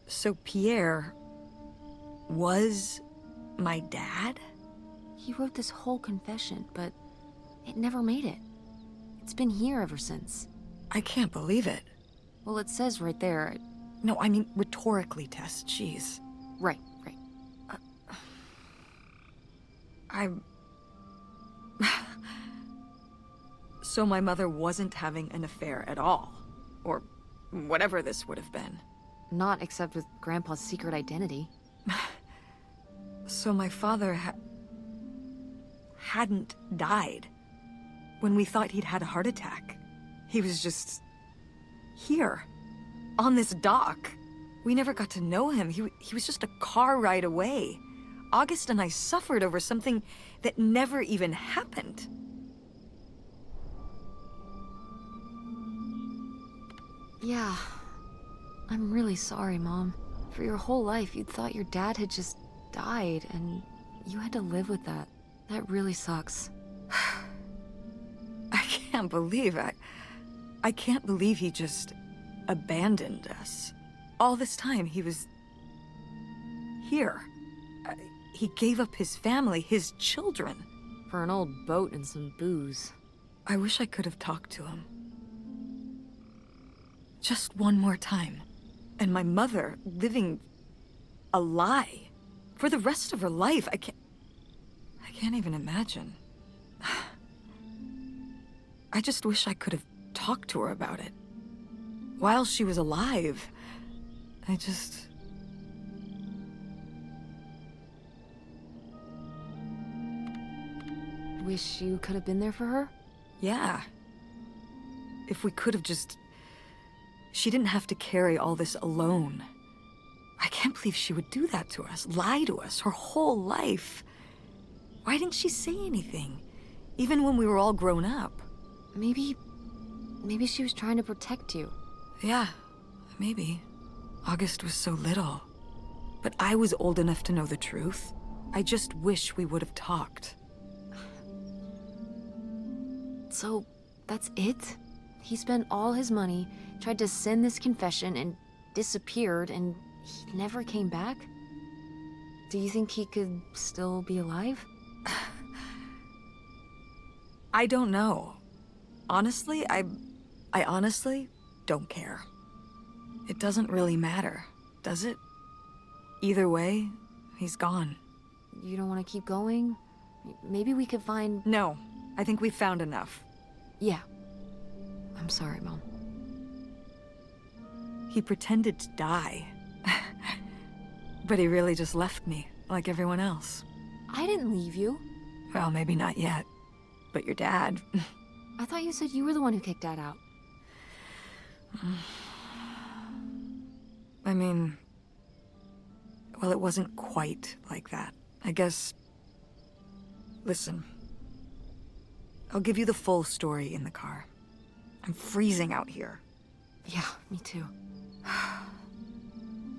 So Pierre was my dad? He wrote this whole confession, but it never made it. It's been here ever since. I can't believe it. Well, it says right there. No, I mean rhetorically, Tess. Jeez. Right. So my mother wasn't having an affair at all. Or whatever this would have been. Not except with Grandpa's secret identity. So my father hadn't died when we thought he'd had a heart attack. He was just here, on this dock. We never got to know him. He was just a car ride away. August and I suffered over something that never even happened. Yeah. I'm really sorry, Mom. For your whole life, you thought your dad had just died, and you had to live with that. That really sucks. I can't believe I can't believe he just abandoned us. All this time, he was here. He gave up his family, his children. For an old boat and some booze. I wish I could have talked to him. Just one more time. And my mother living a lie for the rest of her life. I can't even imagine. I just wish I could have talked to her about it. While she was alive. Wish you could have been there for her? Yeah. If we could have just... She didn't have to carry all this alone. I can't believe she would do that to us, lie to us, her whole life. Why didn't she say anything? Even when we were all grown up. Maybe she was trying to protect you. Yeah, maybe. August was so little. But I was old enough to know the truth. I just wish we would have talked. So, that's it? He spent all his money, tried to send this confession, and disappeared, and he never came back? Do you think he could still be alive? I don't know. Honestly, I honestly don't care. It doesn't really matter, does it? Either way, he's gone. You don't want to keep going? Maybe we could find... No, I think we've found enough. Yeah. I'm sorry, Mom. He pretended to die. But he really just left me, like everyone else. I didn't leave you. Well, maybe not yet. But your dad... I thought you said you were the one who kicked Dad out. I mean... Well, it wasn't quite like that. I guess... Listen. I'll give you the full story in the car. I'm freezing out here. Yeah, me too.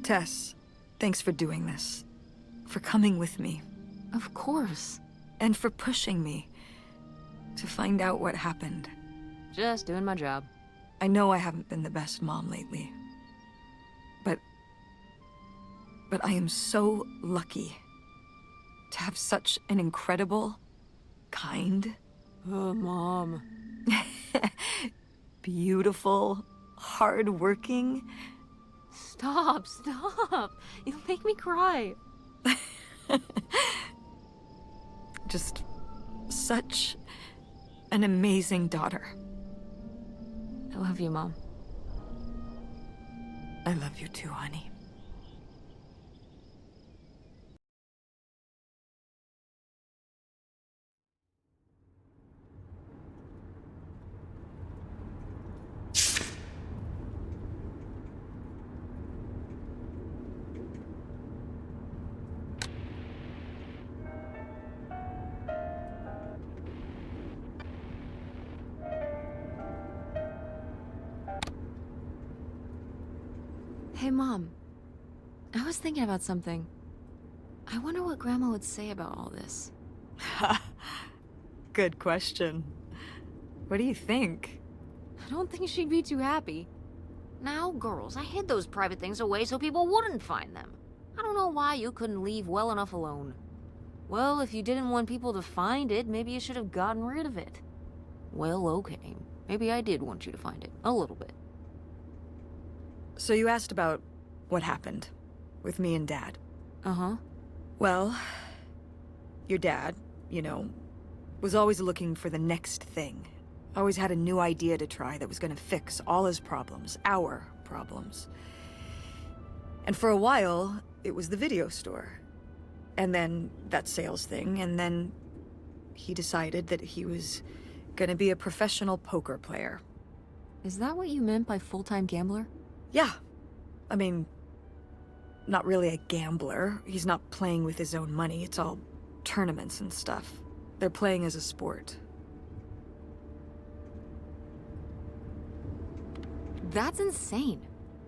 Tess, thanks for doing this. For coming with me. Of course. And for pushing me to find out what happened. Just doing my job. I know I haven't been the best mom lately. But I am so lucky to have such an incredible, kind... Oh, Mom. beautiful, hard-working... Stop. You'll make me cry. Just such an amazing daughter. I love you, Mom. I love you too, honey. Hey, Mom. I was thinking about something. I wonder what Grandma would say about all this. Good question. What do you think? I don't think she'd be too happy. Now, girls, I hid those private things away so people wouldn't find them. I don't know why you couldn't leave well enough alone. Well, if you didn't want people to find it, maybe you should have gotten rid of it. Well, okay. Maybe I did want you to find it. A little bit. So you asked about what happened with me and Dad. Uh-huh. Well, your dad, you know, was always looking for the next thing. Always had a new idea to try that was gonna fix all his problems, our problems. And for a while, it was the video store. And then that sales thing, and then he decided that he was gonna be a professional poker player. Is that what you meant by full-time gambler? Yeah. I mean, not really a gambler. He's not playing with his own money. It's all tournaments and stuff. They're playing as a sport. That's insane.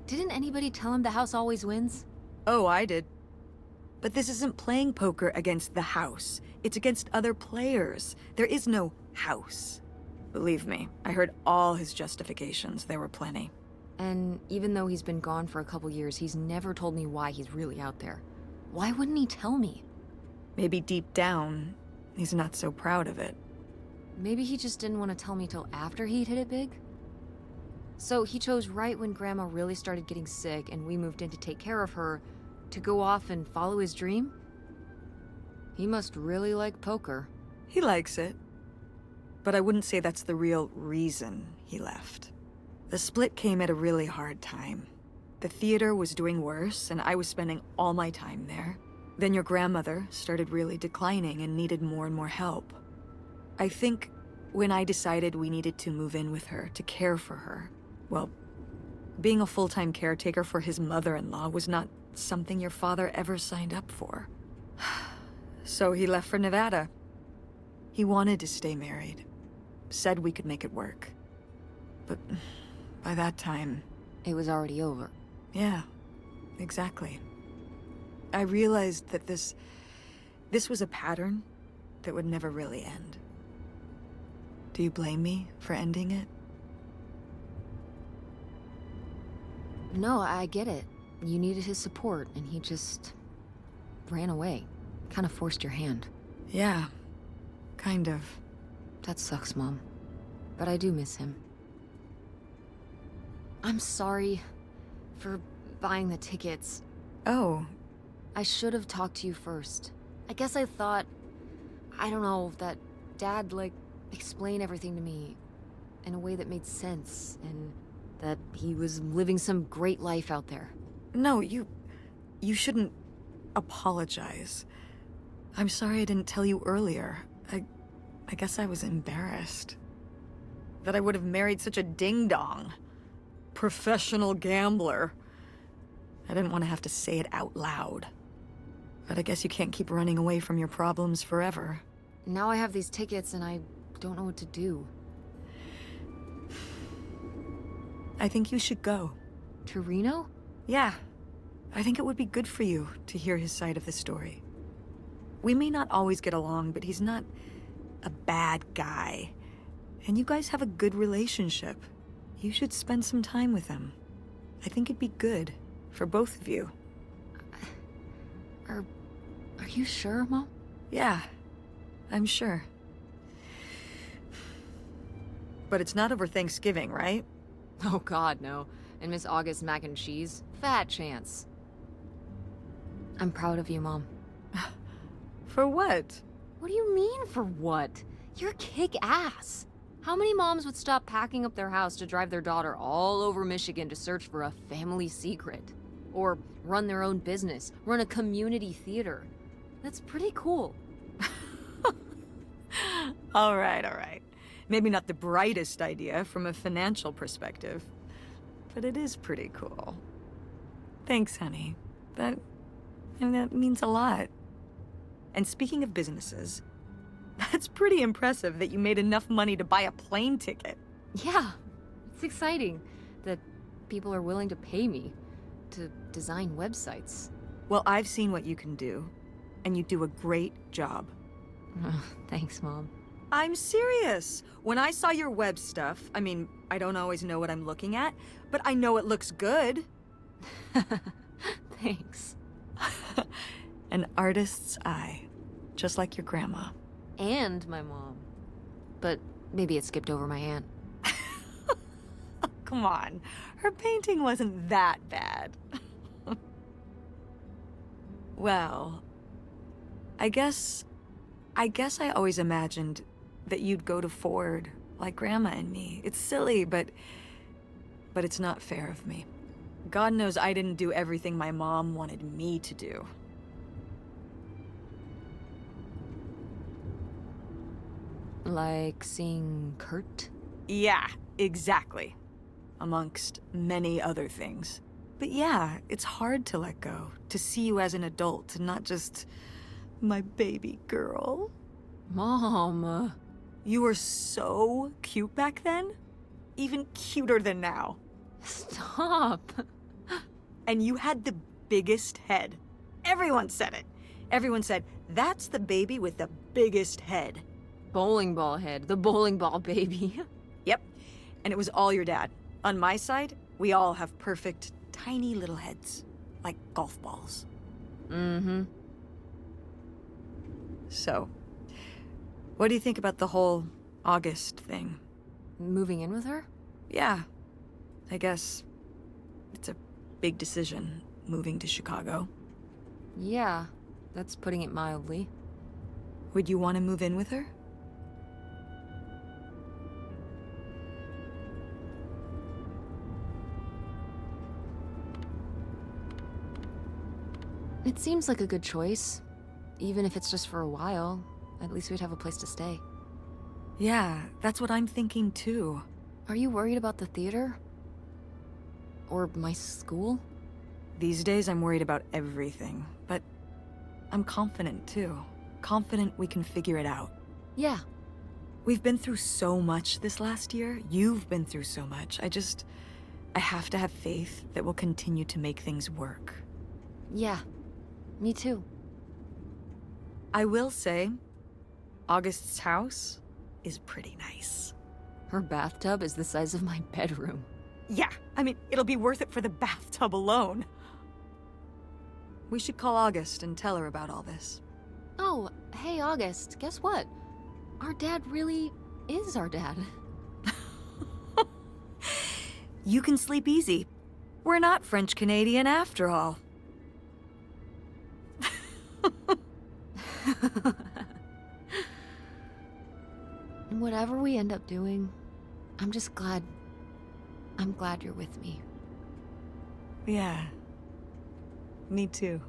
Didn't anybody tell him the house always wins? Oh, I did. But this isn't playing poker against the house. It's against other players. There is no house. Believe me, I heard all his justifications. There were plenty. And even though he's been gone for a couple years, he's never told me why he's really out there. Why wouldn't he tell me? Maybe deep down, he's not so proud of it. Maybe he just didn't want to tell me till after he'd hit it big? So he chose right when Grandma really started getting sick and we moved in to take care of her, to go off and follow his dream? He must really like poker. He likes it. But I wouldn't say that's the real reason he left. The split came at a really hard time. The theater was doing worse, and I was spending all my time there. Then your grandmother started really declining and needed more and more help. I think when I decided we needed to move in with her to care for her, well, being a full-time caretaker for his mother-in-law was not something your father ever signed up for. So he left for Nevada. He wanted to stay married. Said we could make it work. But by that time... It was already over. Yeah, exactly. I realized that this was a pattern that would never really end. Do you blame me for ending it? No, I get it. You needed his support, and he just ran away. Kind of forced your hand. Yeah, kind of. That sucks, Mom. But I do miss him. I'm sorry for buying the tickets. Oh. I should have talked to you first. I guess I thought, I don't know, that Dad, explain everything to me in a way that made sense, and that he was living some great life out there. No, you shouldn't apologize. I'm sorry I didn't tell you earlier. I guess I was embarrassed. That I would have married such a ding-dong. Professional gambler. I didn't want to have to say it out loud. But I guess you can't keep running away from your problems forever. Now I have these tickets and I don't know what to do. I think you should go. To Reno? Yeah. I think it would be good for you to hear his side of the story. We may not always get along, but he's not a bad guy. And you guys have a good relationship. You should spend some time with him. I think it'd be good for both of you. Are you sure, Mom? Yeah, I'm sure. But it's not over Thanksgiving, right? Oh God, no. And Miss August mac and cheese? Fat chance. I'm proud of you, Mom. For what? What do you mean, for what? You're kick-ass. How many moms would stop packing up their house to drive their daughter all over Michigan to search for a family secret? Or run their own business, run a community theater? That's pretty cool. All right. Maybe not the brightest idea from a financial perspective, but it is pretty cool. Thanks, honey. That means a lot. And speaking of businesses, that's pretty impressive that you made enough money to buy a plane ticket. Yeah, it's exciting that people are willing to pay me to design websites. Well, I've seen what you can do, and you do a great job. Thanks, Mom. I'm serious. When I saw your web stuff, I mean, I don't always know what I'm looking at, but I know it looks good. Thanks. An artist's eye, just like your grandma. And my mom. But maybe it skipped over my aunt. Come on, her painting wasn't that bad. Well, I guess I always imagined that you'd go to Ford like Grandma and me. It's silly, but it's not fair of me. God knows I didn't do everything my mom wanted me to do. Like seeing Kurt? Yeah, exactly. Amongst many other things. But yeah, it's hard to let go, to see you as an adult, and not just my baby girl. Mom. You were so cute back then. Even cuter than now. Stop. And you had the biggest head. Everyone said it. Everyone said, that's the baby with the biggest head. Bowling ball head, the bowling ball baby. Yep. And it was all your dad. On my side, we all have perfect, tiny little heads. Like golf balls. Mm-hmm. So, what do you think about the whole August thing? Moving in with her? Yeah. I guess it's a big decision, moving to Chicago. Yeah, that's putting it mildly. Would you want to move in with her? It seems like a good choice. Even if it's just for a while, at least we'd have a place to stay. Yeah, that's what I'm thinking too. Are you worried about the theater? Or my school? These days I'm worried about everything, but I'm confident too. Confident we can figure it out. Yeah. We've been through so much this last year. You've been through so much. I have to have faith that we'll continue to make things work. Yeah. Me too. I will say, August's house is pretty nice. Her bathtub is the size of my bedroom. Yeah, I mean, it'll be worth it for the bathtub alone. We should call August and tell her about all this. Oh, hey August, guess what? Our dad really is our dad. You can sleep easy. We're not French-Canadian after all. Whatever we end up doing, I'm glad you're with me. Yeah. Me too.